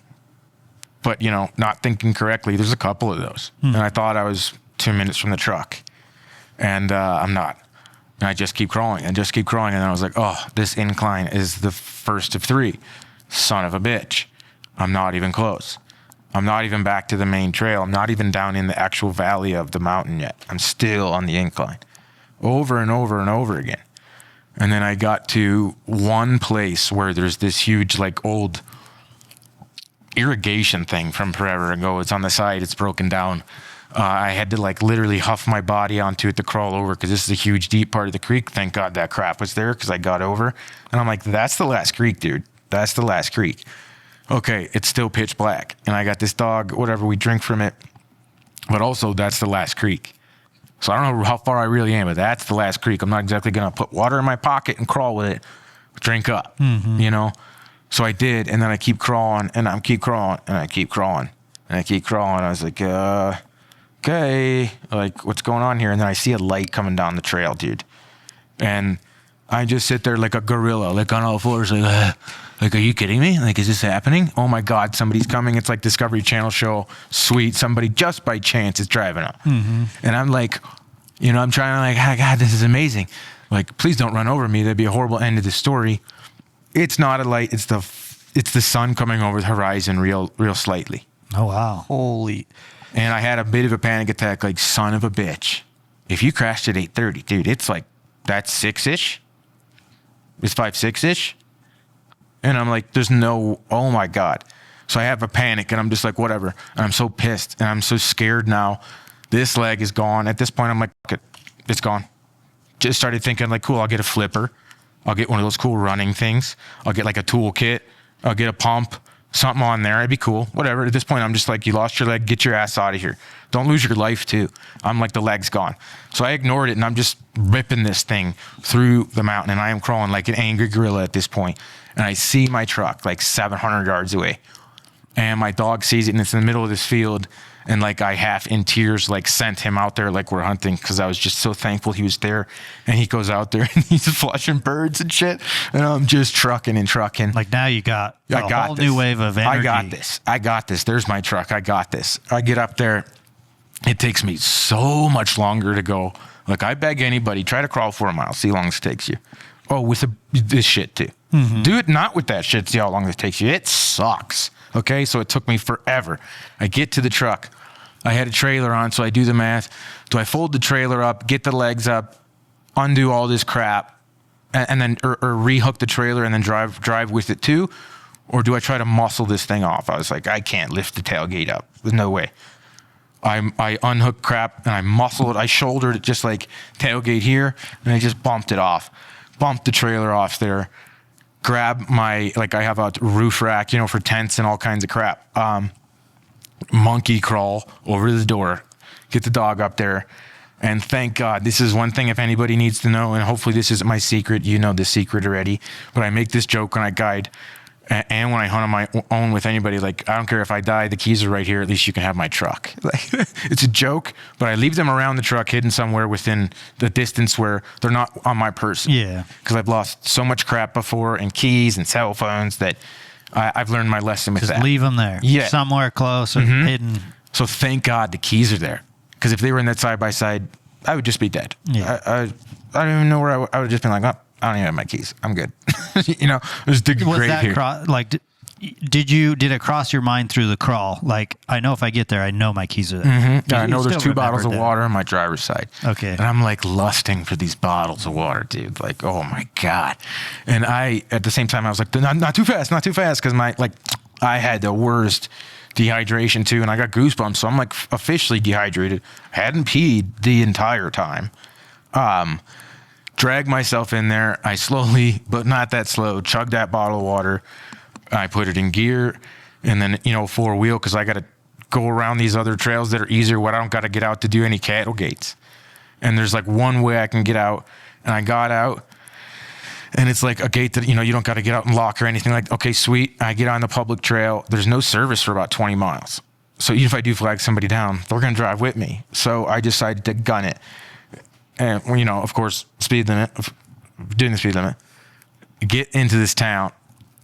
But not thinking correctly, there's a couple of those, and I thought I was 2 minutes from the truck, and I'm not. And I just keep crawling and just keep crawling, and then I was like, oh, this incline is the first of 3. Son of a bitch. I'm not even close. I'm not even back to the main trail. I'm not even down in the actual valley of the mountain yet. I'm still on the incline over and over and over again. And then I got to one place where there's this huge, like, old irrigation thing from forever ago. It's on the side. It's broken down. I had to, like, literally huff my body onto it to crawl over because this is a huge, deep part of the creek. Thank God that crap was there because I got over. And I'm like, that's the last creek, dude. That's the last creek. Okay, it's still pitch black. And I got this dog, whatever, we drink from it. But also, that's the last creek. So I don't know how far I really am, but that's the last creek. I'm not exactly going to put water in my pocket and crawl with it. Drink up, So I did, and then I keep crawling, and I keep crawling, and I keep crawling, and I keep crawling. I was like, okay, like, what's going on here? And then I see a light coming down the trail, dude. And I just sit there like a gorilla, like on all fours, like, are you kidding me? Like, is this happening? Oh my God, somebody's coming. It's like Discovery Channel show. Sweet. Somebody just by chance is driving up. And I'm like, I'm trying to, like, oh God, this is amazing. Like, please don't run over me. That'd be a horrible end to the story. It's not a light. It's the sun coming over the horizon real slightly. Oh, wow. Holy. And I had a bit of a panic attack, like, son of a bitch. If you crashed at 8:30, dude, it's like, that's 6-ish. It's 5-6-ish. And I'm like, oh my God. So I have a panic and I'm just like, whatever. And I'm so pissed and I'm so scared now. This leg is gone. At this point, I'm like, it's gone. Just started thinking, like, cool, I'll get a flipper. I'll get one of those cool running things. I'll get like a toolkit. I'll get a pump, something on there. It'd be cool. Whatever. At this point, I'm just like, you lost your leg. Get your ass out of here. Don't lose your life too. I'm like, the leg's gone. So I ignored it and I'm just ripping this thing through the mountain and I am crawling like an angry gorilla at this point. And I see my truck like 700 yards away. And my dog sees it and it's in the middle of this field. And like I half in tears, like sent him out there like we're hunting because I was just so thankful he was there. And he goes out there and he's flushing birds and shit. And I'm just trucking and trucking. Like now you got a whole new wave of energy. I got this. There's my truck. I got this. I get up there. It takes me so much longer to go. Like I beg anybody, try to crawl 4 miles. See how long this takes you. Oh, with this shit too. Do it not with that shit. See how long this takes you. It sucks. Okay, so it took me forever. I get to the truck. I had a trailer on, so I do the math. Do I fold the trailer up, get the legs up, undo all this crap, and then or rehook the trailer and then drive with it too? Or do I try to muscle this thing off? I was like, I can't lift the tailgate up. There's no way. I unhooked crap and I muscled it. I shouldered it just like tailgate here, and I just bumped it off. Bumped the trailer off there. Grab my, like I have a roof rack, for tents and all kinds of crap. Monkey crawl over the door, get the dog up there. And thank God, this is one thing if anybody needs to know, and hopefully this isn't my secret, you know the secret already, but I make this joke when I guide and when I hunt on my own with anybody, like, I don't care if I die, the keys are right here, at least you can have my truck. Like, it's a joke, but I leave them around the truck hidden somewhere within the distance where they're not on my person. Yeah. Because I've lost so much crap before, and keys and cell phones, that I've learned my lesson with that. Just leave them there. Yeah. Somewhere close or hidden. So thank God the keys are there. Because if they were in that side-by-side, I would just be dead. Yeah. I don't even know where I would have just been like, oh, I don't even have my keys. I'm good. Just dig a grave here. Did it cross your mind through the crawl? Like, I know if I get there, I know my keys are there. Mm-hmm. I know there's 2 bottles of water on my driver's side. Okay. And I'm like lusting for these bottles of water, dude. Like, oh my God. And at the same time, I was like, not too fast, not too fast. Cause I had the worst dehydration too. And I got goosebumps. So I'm like officially dehydrated. Hadn't peed the entire time. Dragged myself in there. I slowly, but not that slow, chugged that bottle of water. I put it in gear and then, 4-wheel, because I got to go around these other trails that are easier where I don't got to get out to do any cattle gates. And there's like one way I can get out. And I got out and it's like a gate that, you don't got to get out and lock or anything. Like, okay, sweet. I get on the public trail. There's no service for about 20 miles. So even if I do flag somebody down, they're going to drive with me. So I decided to gun it. And, of course, doing the speed limit, get into this town.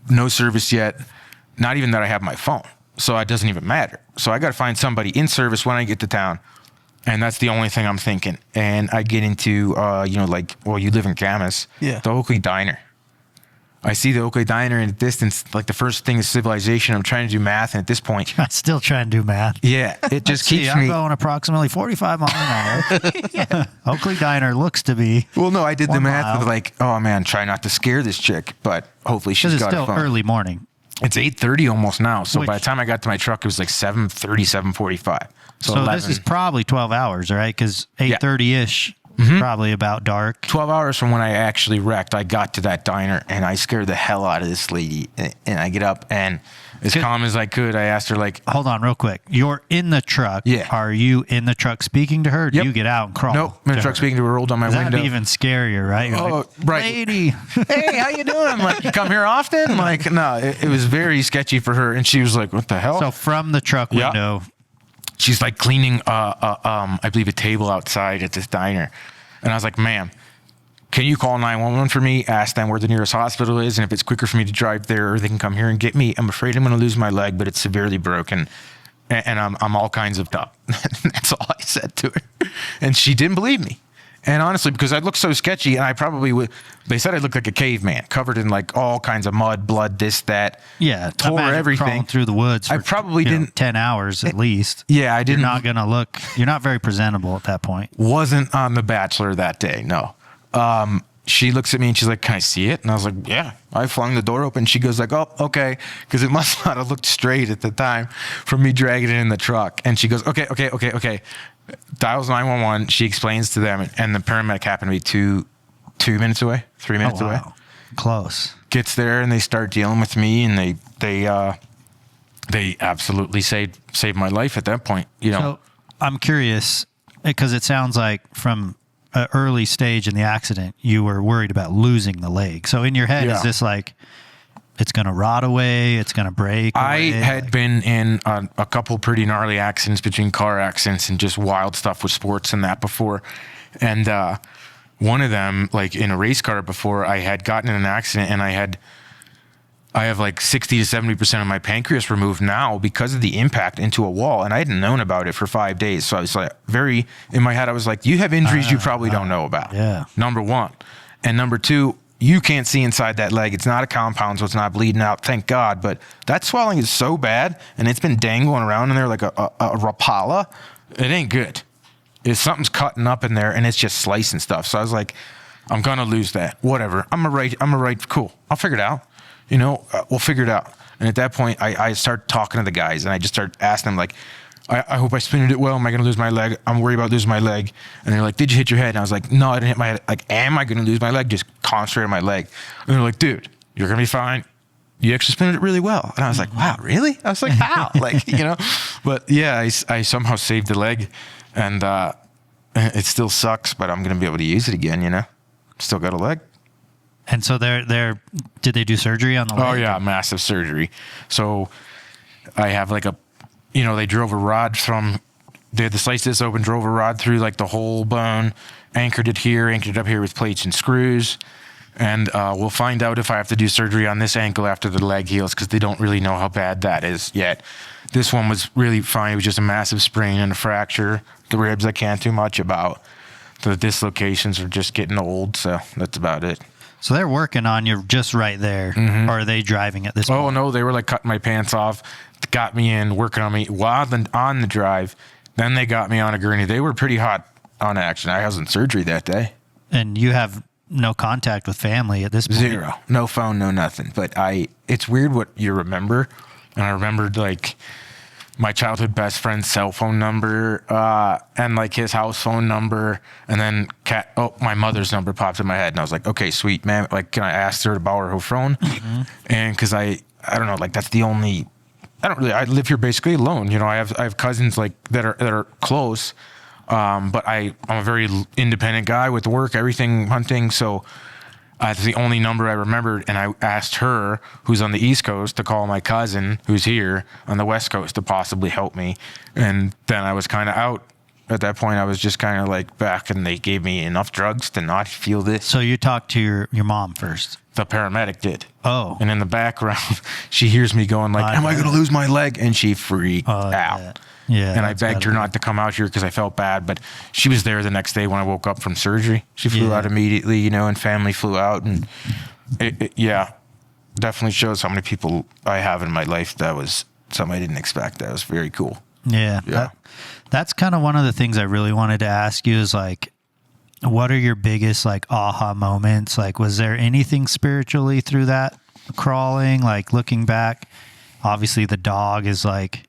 No service yet, not even that I have my phone. So it doesn't even matter. So I got to find somebody in service when I get to town. And that's the only thing I'm thinking. And I get into, you live in Camas. Yeah. The Oakley Diner. I see the Oakley Diner in the distance. Like the first thing is civilization. I'm trying to do math. And at this point. I'm still trying to do math. Yeah. It just keeps I'm me. going approximately 45 miles an hour. Oakley Diner looks to be. Well, no, I did the 1 math mile. with like, oh man, try not to scare this chick. But hopefully she's Because it's got still a phone. early morning. It's 8:30 almost now. So Which- by the time I got to my truck, it was like 7:30, 7:45. So 11. this is probably 12 hours, right? Because 8:30-ish, probably about dark. 12 hours from when I actually wrecked, I got to that diner and I scared the hell out of this lady. And I get up and as calm as I could, I asked her like, Hold on real quick. You're in the truck. Yeah. Are you in the truck speaking to her? Or do Yep. you get out and crawl? nope, I'm in the truck speaking to her, rolled on my That'd window. be even scarier, right? You're Oh, like, right. Lady. Hey, how you doing? I'm like, you come here often? Like, no, it was very sketchy for her. And she was like, what the hell? So from the truck Yeah. window, She's like cleaning, I believe a table outside at this diner. And I was like, ma'am, can you call 911 for me? Ask them where the nearest hospital is. And if it's quicker for me to drive there, or they can come here and get me. I'm afraid I'm going to lose my leg, but it's severely broken. And I'm all kinds of up. That's all I said to her. And she didn't believe me. And honestly, because I looked so sketchy, and I probably would, they said I looked like a caveman, covered in like all kinds of mud, blood, this, that. yeah, Tore imagine everything. crawling through the woods. I For, probably you know, didn't- 10 hours at least. Yeah, I didn't. You're not going to look, you're not very presentable at that point. Wasn't on The Bachelor that day, no. She looks at me and she's like, can I see it? And I was like, yeah. I flung the door open. She goes like, oh, okay. Because it must not have looked straight at the time from me dragging it in the truck. And she goes, okay. Dials 911. She explains to them. And the paramedic happened to be 3 minutes away. Close. Gets there and they start dealing with me. And they absolutely saved my life at that point. So I'm curious, because it sounds like from an early stage in the accident, you were worried about losing the leg. So in your head, Yeah. is this like, it's going to rot away, it's going to break I away? had been in a couple pretty gnarly accidents between car accidents and just wild stuff with sports and that before. And one of them, like in a race car before, I had gotten in an accident and I have like 60 to 70% of my pancreas removed now because of the impact into a wall. And I hadn't known about it for 5 days. So I was like in my head, I was like, you have injuries you probably don't know about. Yeah. Number one. And number two, you can't see inside that leg. It's not a compound, so it's not bleeding out, thank God. But that swelling is so bad, and it's been dangling around in there like a Rapala. It ain't good. If something's cutting up in there, and it's just slicing stuff. So I was like, I'm going to lose that. Whatever. I'm right. Cool. I'll figure it out. We'll figure it out. And at that point, I start talking to the guys, and I just start asking them, like, I hope I spinted it well. Am I going to lose my leg? I'm worried about losing my leg. And they're like, did you hit your head? And I was like, no, I didn't hit my head. Like, am I going to lose my leg? Just concentrate on my leg. And they're like, dude, you're going to be fine. You actually spinted it really well. And I was like, wow, really? I was like, how? But yeah, I somehow saved the leg. And it still sucks, but I'm going to be able to use it again, Still got a leg. And so did they do surgery on the leg? Oh, yeah, massive surgery. So I have like they drove a rod they had to slice this open, drove a rod through like the whole bone, anchored it up here with plates and screws. And we'll find out if I have to do surgery on this ankle after the leg heals, because they don't really know how bad that is yet. This one was really fine. It was just a massive sprain and a fracture. The ribs I can't do much about. The dislocations are just getting old, so that's about it. So they're working on you just right there. Or are they driving at this point? Oh, no, they were like cutting my pants off, got me in, working on me while on the drive. Then they got me on a gurney. They were pretty hot on action. I was in surgery that day. And you have no contact with family at this point? Zero. No phone, no nothing. But it's weird what you remember. And I remembered like my childhood best friend's cell phone number, and like his house phone number, and then my mother's number popped in my head, and I was like, okay, sweet, man. Like, can I ask her to borrow her phone? And because I don't know, like that's the only. I live here basically alone. You know, I have cousins like that are close, but I'm a very independent guy with work, everything, hunting. So it's the only number I remembered, and I asked her, who's on the East Coast, to call my cousin, who's here on the West Coast, to possibly help me. And then I was kind of out. At that point, I was just kind of like back, and they gave me enough drugs to not feel this. So you talked to your mom first? The paramedic did. Oh. And in the background, she hears me going like, am I going to lose my leg? And she freaked out. Yeah. And I begged her not to come out here because I felt bad. But she was there the next day when I woke up from surgery. She flew out immediately, you know, and family flew out. And definitely shows how many people I have in my life. That was something I didn't expect. That was very cool. Yeah. That's kind of one of the things I really wanted to ask you is like, what are your biggest like aha moments? Like, was there anything spiritually through that crawling? Like looking back, obviously the dog is like,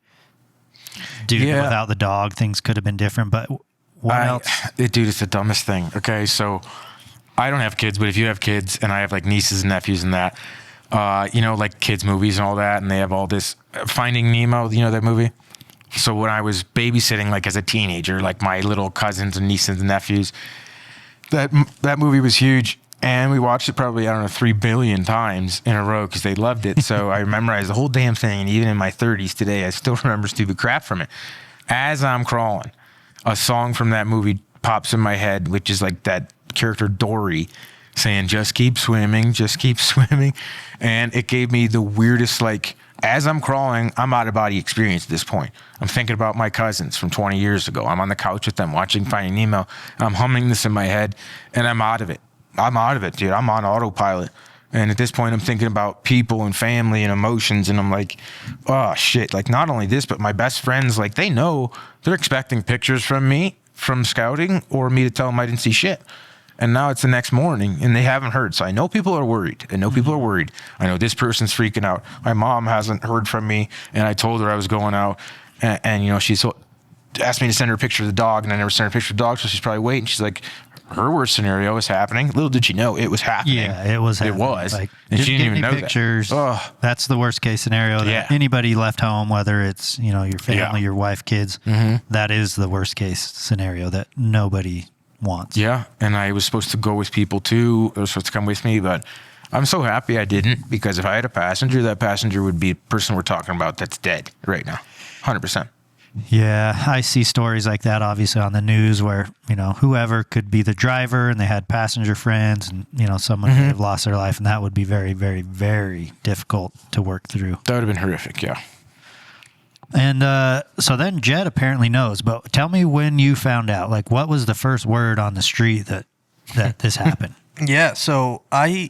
dude, without the dog, things could have been different. But what else? Dude, it's the dumbest thing. Okay, so I don't have kids, but if you have kids, and I have like nieces and nephews and that, you know, like kids movies and all that, and they have all this Finding Nemo, you know that movie? So when I was babysitting, like as a teenager, like my little cousins and nieces and nephews, that movie was huge. And we watched it probably, I don't know, 3 billion times in a row because they loved it. So I memorized the whole damn thing. And even in my 30s today, I still remember stupid crap from it. As I'm crawling, a song from that movie pops in my head, which is like that character Dory saying, just keep swimming, just keep swimming. And it gave me the weirdest, like, as I'm crawling, I'm out of body experience at this point. I'm thinking about my cousins from 20 years ago. I'm on the couch with them watching Finding Nemo. I'm humming this in my head, and I'm out of it. I'm out of it, dude. I'm on autopilot. And at this point, I'm thinking about people and family and emotions. And I'm like, oh, shit. Like, not only this, but my best friends, like, they know they're expecting pictures from me from scouting or me to tell them I didn't see shit. And now it's the next morning, and they haven't heard. So I know people are worried. I know this person's freaking out. My mom hasn't heard from me, and I told her I was going out. And you know, she's asked me to send her a picture of the dog, and I never sent her a picture of the dog, so she's probably waiting. She's like, her worst scenario was happening. Little did she know it was happening. Yeah, it was happening. It was. Like, and she didn't even know pictures. That. That's the worst case scenario. That anybody left home, whether it's, you know, your family, your wife, kids, that is the worst case scenario that nobody wants. Yeah, and I was supposed to go with people too. They were supposed to come with me, but I'm so happy I didn't, because if I had a passenger, that passenger would be a person we're talking about that's dead right now. 100%. Yeah, I see stories like that obviously on the news where, you know, whoever could be the driver and they had passenger friends and, you know, someone may have lost their life, and that would be very, very, very difficult to work through. That would have been horrific, yeah. And so then Jed apparently knows, but tell me when you found out. Like, what was the first word on the street that this happened? Yeah, so I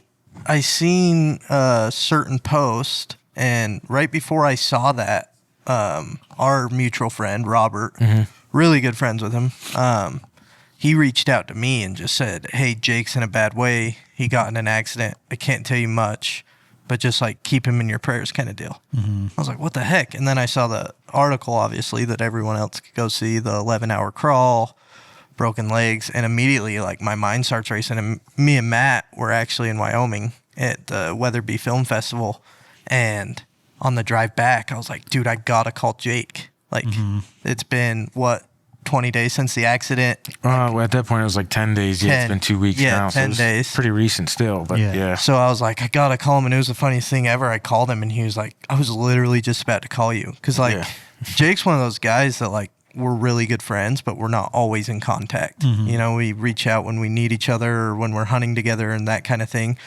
seen a certain post, and right before I saw that, our mutual friend, Robert, really good friends with him, he reached out to me and just said, hey, Jake's in a bad way. He got in an accident. I can't tell you much, but just like keep him in your prayers kind of deal. I was like, what the heck? And then I saw the article, obviously, that everyone else could go see, the 11-hour crawl, broken legs, and immediately like my mind starts racing. And me and Matt were actually in Wyoming at the Weatherby Film Festival, and on the drive back, I was like, dude, I gotta call Jake. Like, it's been, 20 days since the accident? Well, at that point, it was like 10 days. Yeah, it's been 2 weeks now. 10 days. Pretty recent still, but yeah. So I was like, I gotta call him, and it was the funniest thing ever. I called him, and he was like, I was literally just about to call you. Because, like, Jake's one of those guys that, like, we're really good friends, but we're not always in contact. You know, we reach out when we need each other or when we're hunting together and that kind of thing.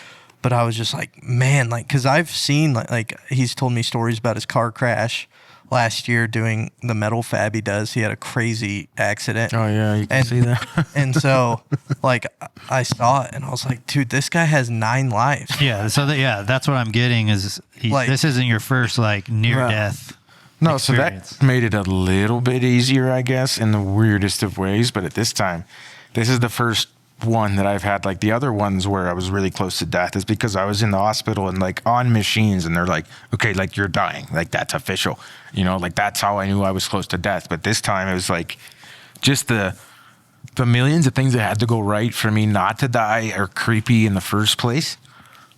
But I was just like, man, like, because I've seen, like he's told me stories about his car crash, last year doing the metal fab he does. He had a crazy accident. Oh yeah, you can see that. And so, like, I saw it and I was like, dude, this guy has 9 lives. Yeah. So that's what I'm getting is Like- this isn't your first like near death. No, experience. so that made it a little bit easier, I guess, in the weirdest of ways. But at this time, this is the first one that I've had. Like the other ones where I was really close to death is because I was in the hospital and like on machines and they're like, okay, like you're dying. Like that's official. You know, like that's how I knew I was close to death. But this time it was like just the millions of things that had to go right for me not to die are creepy in the first place.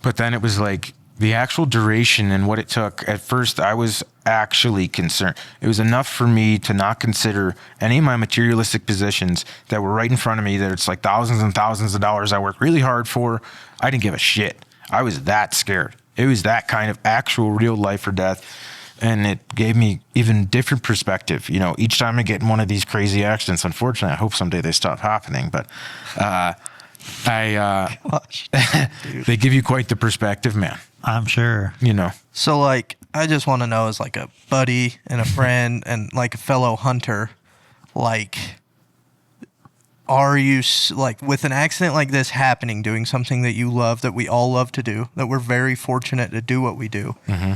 But then it was like the actual duration and what it took. At first, I was actually concerned. It was enough for me to not consider any of my materialistic positions that were right in front of me, that it's like thousands and thousands of dollars I worked really hard for. I didn't give a shit. I was that scared. It was that kind of actual real life or death. And it gave me even different perspective. You know, each time I get in one of these crazy accidents, unfortunately, I hope someday they stop happening, but Gosh, they give you quite the perspective, man. I'm sure. You know. So, like, I just want to know, as like a buddy and a friend and like a fellow hunter, like, are you like with an accident like this happening, doing something that you love, that we all love to do, that we're very fortunate to do what we do? Mm-hmm.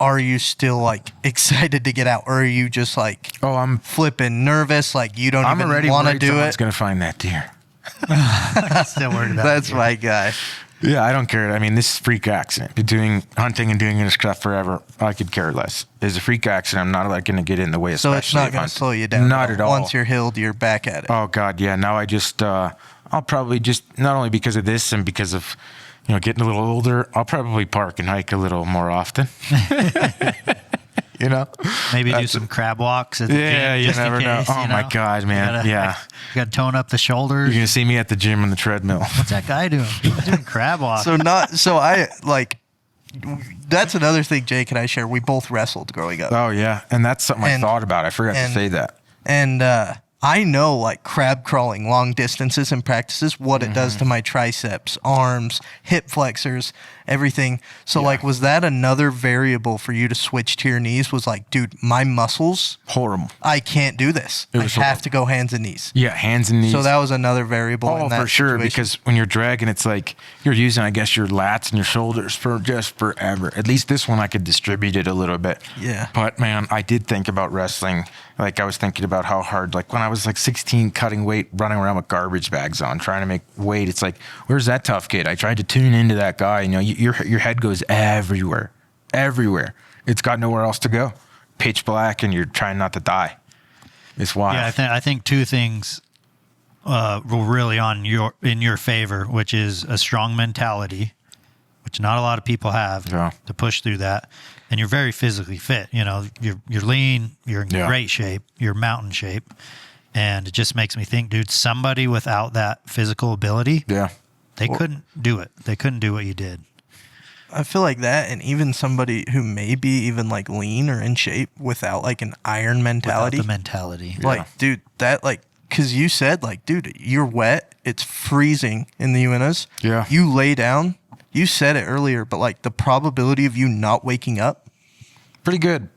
Are you still like excited to get out, or are you just like, Oh, I'm flipping nervous, like you don't I'm even already want to worried do someone's it? gonna find that deer. Still worried about That's it. my guy. Yeah, I don't care. I mean, this is a freak accident. Been doing hunting and doing this stuff forever. I could care less. It's a freak accident. I'm not like going to get in the way, So especially it's not if going I'm- to slow you down. Not at all. Once you're healed, you're back at it. Oh God, yeah. Now I just, I'll probably just, not only because of this and because of, you know, getting a little older, I'll probably park and hike a little more often. You know? Maybe do That's- some crab walks at the Yeah, gym you just in never know. case, Oh you my know? God, man. Yeah. You got to tone up the shoulders. You're going to see me at the gym on the treadmill. What's that guy doing? He's doing crab walks. So I like, that's another thing Jake and I share. We both wrestled growing up. Oh yeah. And that's something I And- thought about. I forgot to and- say that. And I know like crab crawling long distances and practices, what it does to my triceps, arms, hip flexors, everything. So like, was that another variable for you to switch to your knees? Was like, dude, my muscles, Horrible. I can't do this. I was have horrible. to go hands and knees. Yeah, hands and knees. So that was another variable Oh, in that for sure. situation. Because when you're dragging, it's like you're using, I guess, your lats and your shoulders for just forever. At least this one, I could distribute it a little bit. Yeah. But man, I did think about wrestling. Like I was thinking about how hard, like when I was like 16, cutting weight, running around with garbage bags on, trying to make weight. It's like, where's that tough kid? I tried to tune into that guy. You know, your head goes everywhere. It's got nowhere else to go. Pitch black, and you're trying not to die. It's wild. Yeah, I think two things were really in your favor, which is a strong mentality, which not a lot of people have to push through that, and you're very physically fit. You know, you're lean, you're in great shape, you're mountain shape, and it just makes me think, dude, somebody without that physical ability, they couldn't do it. They couldn't do what you did. I feel like that, and even somebody who may be even like lean or in shape without like an iron mentality. Without the mentality. Like, dude, that like, cause you said like, dude, you're wet. It's freezing in the UNAs. Yeah. You lay down. You said it earlier, but like the probability of you not waking up, pretty good.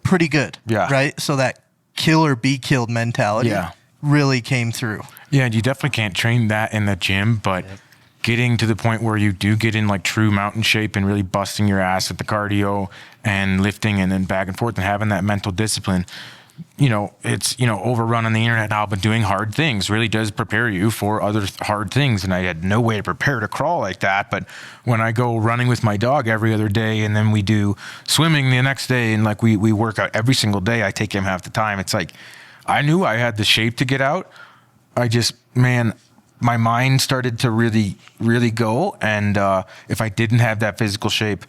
Yeah. Right. So that kill or be killed mentality really came through. Yeah. And you definitely can't train that in the gym, but getting to the point where you do get in like true mountain shape and really busting your ass at the cardio and lifting and then back and forth and having that mental discipline, you know, it's, you know, overrun on the internet now, but doing hard things really does prepare you for other hard things. And I had no way to prepare to crawl like that. But when I go running with my dog every other day, and then we do swimming the next day, and like we work out every single day, I take him half the time. It's like, I knew I had the shape to get out. I just, man, my mind started to really, really go. And if I didn't have that physical shape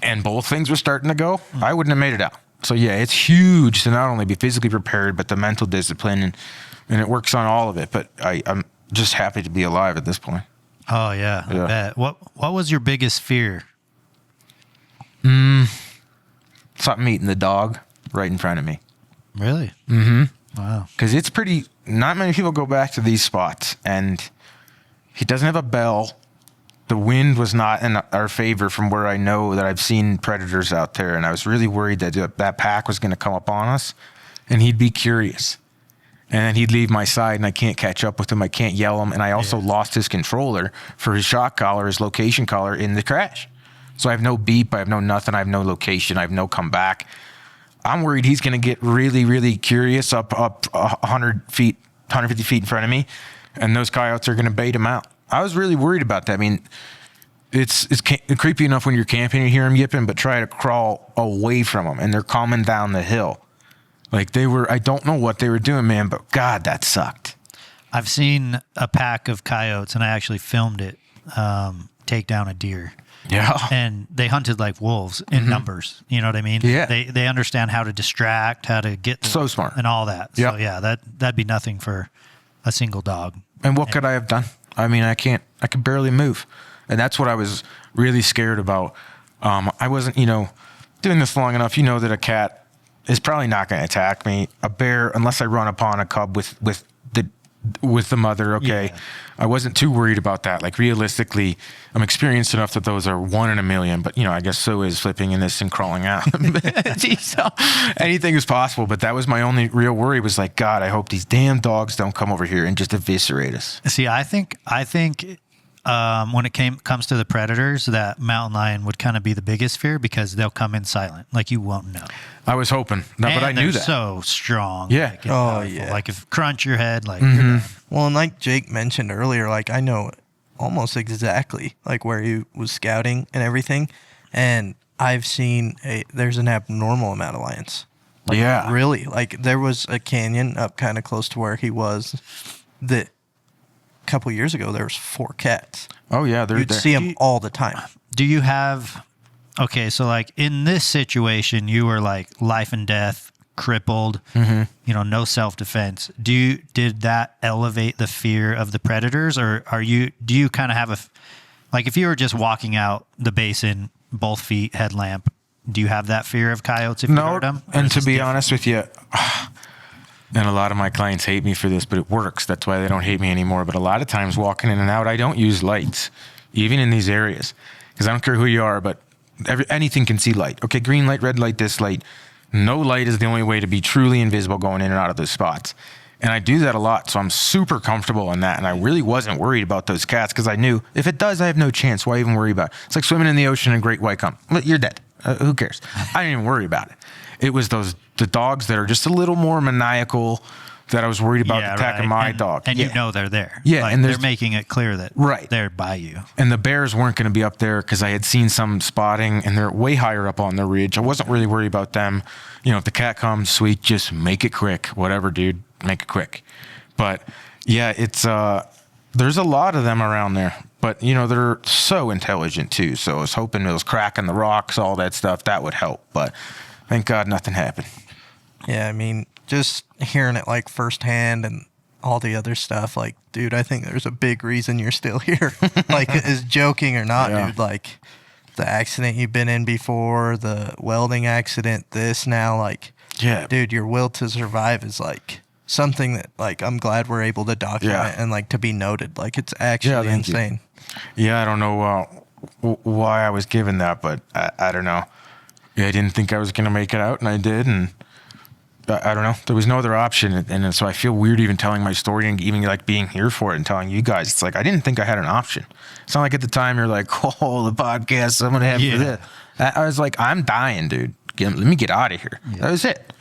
and both things were starting to go, I wouldn't have made it out. So yeah, it's huge to not only be physically prepared, but the mental discipline, and it works on all of it. But I'm just happy to be alive at this point. Oh yeah, I bet. What was your biggest fear? Something eating the dog right in front of me. Really? Mm-hmm. Wow. Because it's not many people go back to these spots, and he doesn't have a bell. the wind was not in our favor from where I know that I've seen predators out there. And I was really worried that that pack was going to come up on us and he'd be curious. And then he'd leave my side and I can't catch up with him. I can't yell him. And I also lost his controller for his shot collar, his location collar in the crash. So I have no beep. I have no nothing. I have no location. I have no comeback. I'm worried he's going to get really, really curious up 100 feet, 150 feet in front of me. And those coyotes are going to bait him out. I was really worried about that. I mean, it's creepy enough when you're camping, you hear them yipping, but try to crawl away from them, and they're coming down the hill. Like I don't know what they were doing, man, but God, that sucked. I've seen a pack of coyotes, and I actually filmed it, take down a deer. Yeah. And they hunted like wolves in numbers. You know what I mean? Yeah. They understand how to distract, how to get so smart, and all that. Yep. So yeah, that'd be nothing for a single dog. And what could I have done? I mean, I could barely move. And that's what I was really scared about. I wasn't, doing this long enough. You know that a cat is probably not going to attack me. A bear, unless I run upon a cub with the mother. Okay. Yeah. I wasn't too worried about that. Like realistically, I'm experienced enough that those are 1 in a million, but I guess so is flipping in this and crawling out. So anything is possible. But that was my only real worry was like, God, I hope these damn dogs don't come over here and just eviscerate us. See, I think when it comes to the predators, that mountain lion would kind of be the biggest fear because they'll come in silent. Like you won't know. I was hoping. No, but I knew that. So strong. Yeah. Like, yeah. Like if crunch your head, like you're done. Well, and like Jake mentioned earlier, like I know almost exactly like where he was scouting and everything. And I've seen there's an abnormal amount of lions. Like, yeah. Really. Like there was a canyon up kind of close to where he was that a couple years ago, there was 4 cats. Oh yeah. You'd see them all the time. Do you have, okay, so like in this situation, you were like life and death, crippled, no self-defense. Did that elevate the fear of the predators, or do you kind of have like if you were just walking out the basin, both feet, headlamp, do you have that fear of coyotes if you heard them? And to be honest with you, and a lot of my clients hate me for this, but it works. That's why they don't hate me anymore. But a lot of times walking in and out, I don't use lights, even in these areas, because I don't care who you are, but anything can see light. Okay, green light, red light, this light. No light is the only way to be truly invisible going in and out of those spots. And I do that a lot, so I'm super comfortable in that. And I really wasn't worried about those cats because I knew if it does, I have no chance. Why even worry about it? It's like swimming in the ocean and great white come. You're dead. Who cares? I didn't even worry about it. It was the dogs that are just a little more maniacal that I was worried about attacking my dog. And they're there. Yeah, like, and they're making it clear that they're by you. And the bears weren't going to be up there because I had seen some spotting, and they're way higher up on the ridge. I wasn't really worried about them. If the cat comes, sweet, just make it quick. Whatever, dude, make it quick. But yeah, it's there's a lot of them around there. But they're so intelligent too. So I was hoping it was cracking the rocks, all that stuff, that would help. But thank God nothing happened. Yeah, I mean, just hearing it like firsthand and all the other stuff, like, dude, I think there's a big reason you're still here. Like, is joking or not, dude, like the accident you've been in before, the welding accident, this now, like, dude, your will to survive is like something that like I'm glad we're able to document and like to be noted. Like it's actually insane. Yeah, I don't know why I was given that, but I don't know. Yeah, I didn't think I was going to make it out, and I did, and I don't know. There was no other option, and so I feel weird even telling my story and even like being here for it and telling you guys. It's like I didn't think I had an option. It's not like at the time you're like, oh, the podcast, I'm going to have for this. I was like, I'm dying, dude. Let me get out of here. Yeah. That was it.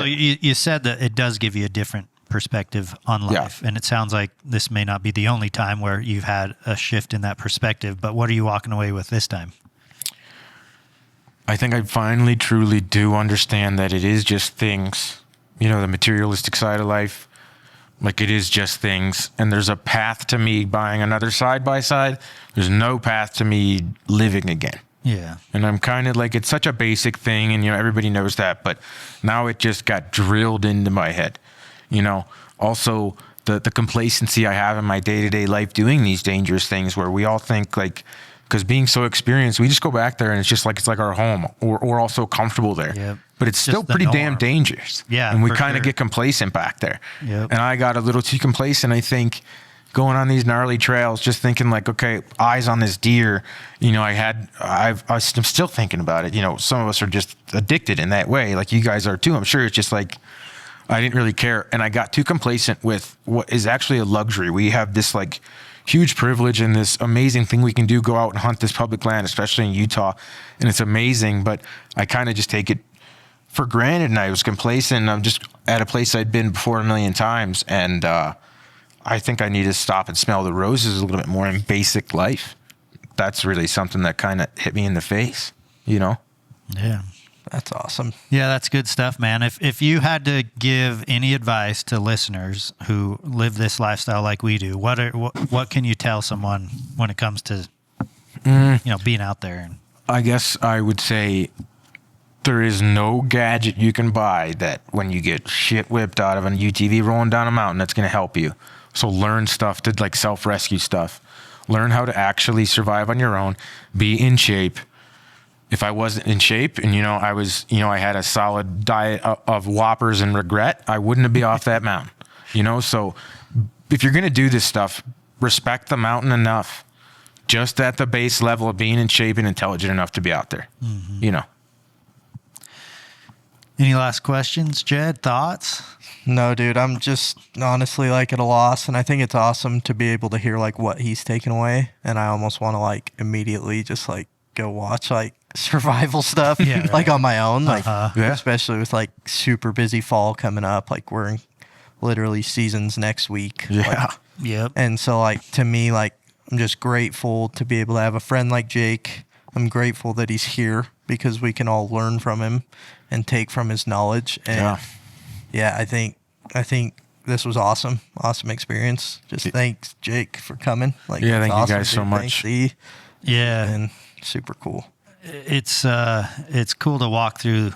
You said that it does give you a different perspective on life, and it sounds like this may not be the only time where you've had a shift in that perspective, but what are you walking away with this time? I think I finally truly do understand that it is just things, the materialistic side of life. Like it is just things. And there's a path to me buying another side-by-side. There's no path to me living again. Yeah. And I'm kind of like, it's such a basic thing and, everybody knows that, but now it just got drilled into my head. Also the complacency I have in my day-to-day life doing these dangerous things where we all think like, because being so experienced, we just go back there and it's like our home, or we're all so comfortable there. Yep. But it's still pretty damn dangerous. Yeah. And we kind of get complacent back there. Yep. And I got a little too complacent, I think, going on these gnarly trails, just thinking like, okay, eyes on this deer. You know, I'm still thinking about it. You know, some of us are just addicted in that way, like you guys are too. I'm sure it's just like, I didn't really care. And I got too complacent with what is actually a luxury. We have this like huge privilege and this amazing thing we can do, go out and hunt this public land, especially in Utah. And it's amazing, but I kind of just take it for granted, and I was complacent. I'm just at a place I'd been before a million times. And I think I need to stop and smell the roses a little bit more in basic life. That's really something that kind of hit me in the face, you know? Yeah. That's awesome. Yeah, that's good stuff, man. If you had to give any advice to listeners who live this lifestyle like we do, what can you tell someone when it comes to being out there? I guess I would say there is no gadget you can buy that when you get shit whipped out of an UTV rolling down a mountain that's going to help you. So learn stuff to like self-rescue stuff. Learn how to actually survive on your own. Be in shape. If I wasn't in shape and, I had a solid diet of Whoppers and regret, I wouldn't be off that mountain, So if you're going to do this stuff, respect the mountain enough, just at the base level of being in shape and intelligent enough to be out there, Any last questions, Jed? Thoughts? No, dude, I'm just honestly like at a loss, and I think it's awesome to be able to hear like what he's taken away, and I almost want to like immediately just like go watch like survival stuff like on my own, like especially with like super busy fall coming up, like we're in literally seasons next week. Yep. And so like to me, like I'm just grateful to be able to have a friend like Jake. I'm grateful that he's here because we can all learn from him and take from his knowledge. And I think this was awesome experience. Just thanks Jake for coming. Like thank awesome, you guys so much. Thanks, Yeah. And super cool. It's cool to walk through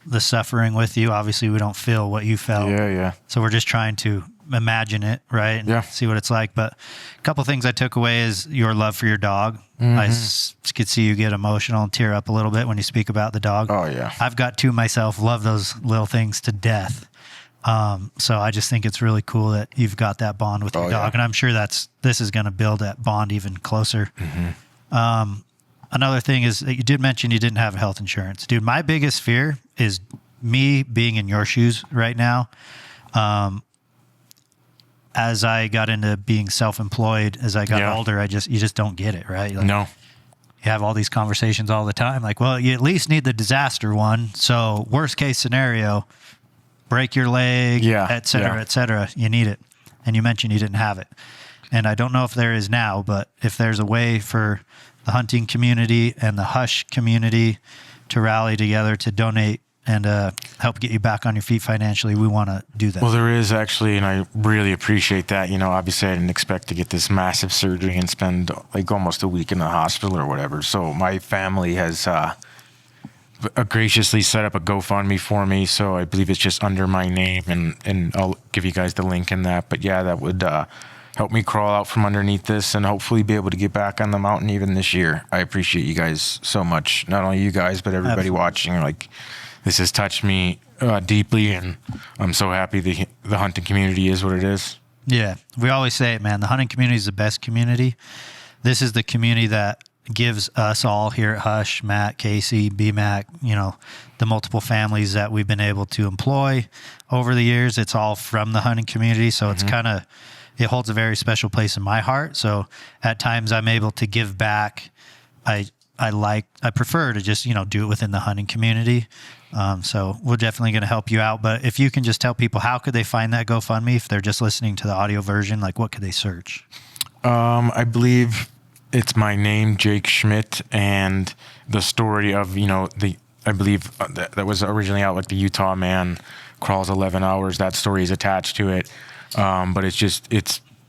the suffering with you. Obviously, we don't feel what you felt. Yeah. So we're just trying to imagine it, right? And see what it's like. But a couple things I took away is your love for your dog. I could see you get emotional and tear up a little bit when you speak about the dog. Oh, yeah. I've got two myself, love those little things to death. So I just think it's really cool that you've got that bond with your dog. And I'm sure this is going to build that bond even closer. Another thing is that you did mention you didn't have health insurance. Dude, my biggest fear is me being in your shoes right now. As I got into being self-employed, as I got older, you just don't get it, right? Like, no. You have all these conversations all the time. Like, well, you at least need the disaster one. So worst case scenario, break your leg, et cetera, you need it. And you mentioned you didn't have it. And I don't know if there is now, but if there's a way for the hunting community and the Hush community to rally together to donate and help get you back on your feet financially, we want to do that. Well, there is actually, and I really appreciate that. Obviously I didn't expect to get this massive surgery and spend like almost a week in the hospital or whatever. So my family has graciously set up a GoFundMe for me. So I believe it's just under my name, and I'll give you guys the link in that. But yeah, that would help me crawl out from underneath this and hopefully be able to get back on the mountain even this year. I appreciate you guys so much. Not only you guys, but everybody watching. Like, this has touched me deeply, and I'm so happy the hunting community is what it is. Yeah. We always say it, man. The hunting community is the best community. This is the community that gives us all here at Hush, Matt, Casey, BMAC, the multiple families that we've been able to employ over the years. It's all from the hunting community. So it's it holds a very special place in my heart. So at times I'm able to give back. I prefer to just, do it within the hunting community. So we're definitely going to help you out. But if you can just tell people, how could they find that GoFundMe if they're just listening to the audio version? Like, what could they search? I believe it's my name, Jake Schmitt, and the story of, I believe that was originally out, like the Utah man crawls 11 hours. That story is attached to it. But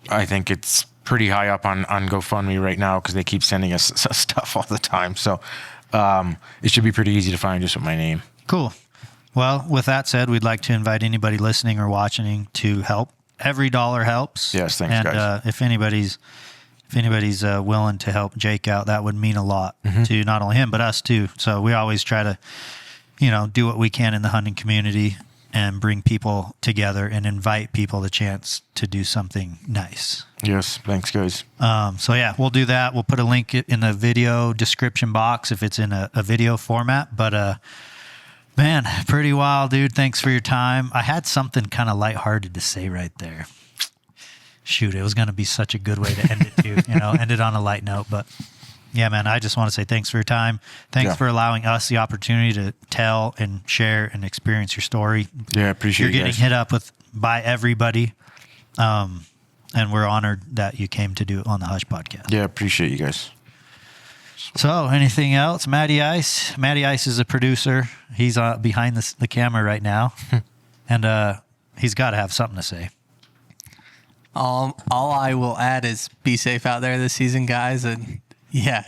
I think it's pretty high up on GoFundMe right now because they keep sending us stuff all the time. So it should be pretty easy to find just with my name. Cool. Well, with that said, we'd like to invite anybody listening or watching to help. Every dollar helps. Yes, thanks, guys. If anybody's willing to help Jake out, that would mean a lot to not only him, but us too. So we always try to, do what we can in the hunting community and bring people together and invite people the chance to do something nice. Yes. Thanks, guys. So yeah, we'll do that. We'll put a link in the video description box if it's in a video format. But man, pretty wild, dude. Thanks for your time. I had something kind of lighthearted to say right there. Shoot, it was going to be such a good way to end it too. End it on a light note. But yeah, man, I just want to say thanks for your time. Thanks for allowing us the opportunity to tell and share and experience your story. Yeah, I appreciate it. You're getting hit up by everybody. And we're honored that you came to do it on the Hush podcast. Yeah, appreciate you guys. So anything else? Matty Ice. Matty Ice is a producer. He's behind the camera right now. And he's got to have something to say. All I will add is be safe out there this season, guys. And yeah,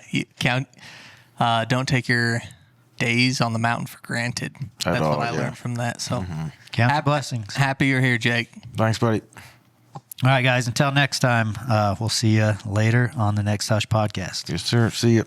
don't take your days on the mountain for granted. That's what I learned from that. So Count blessings. Happy you're here, Jake. Thanks, buddy. All right, guys. Until next time, we'll see you later on the next Hush podcast. Yes, sir. See you.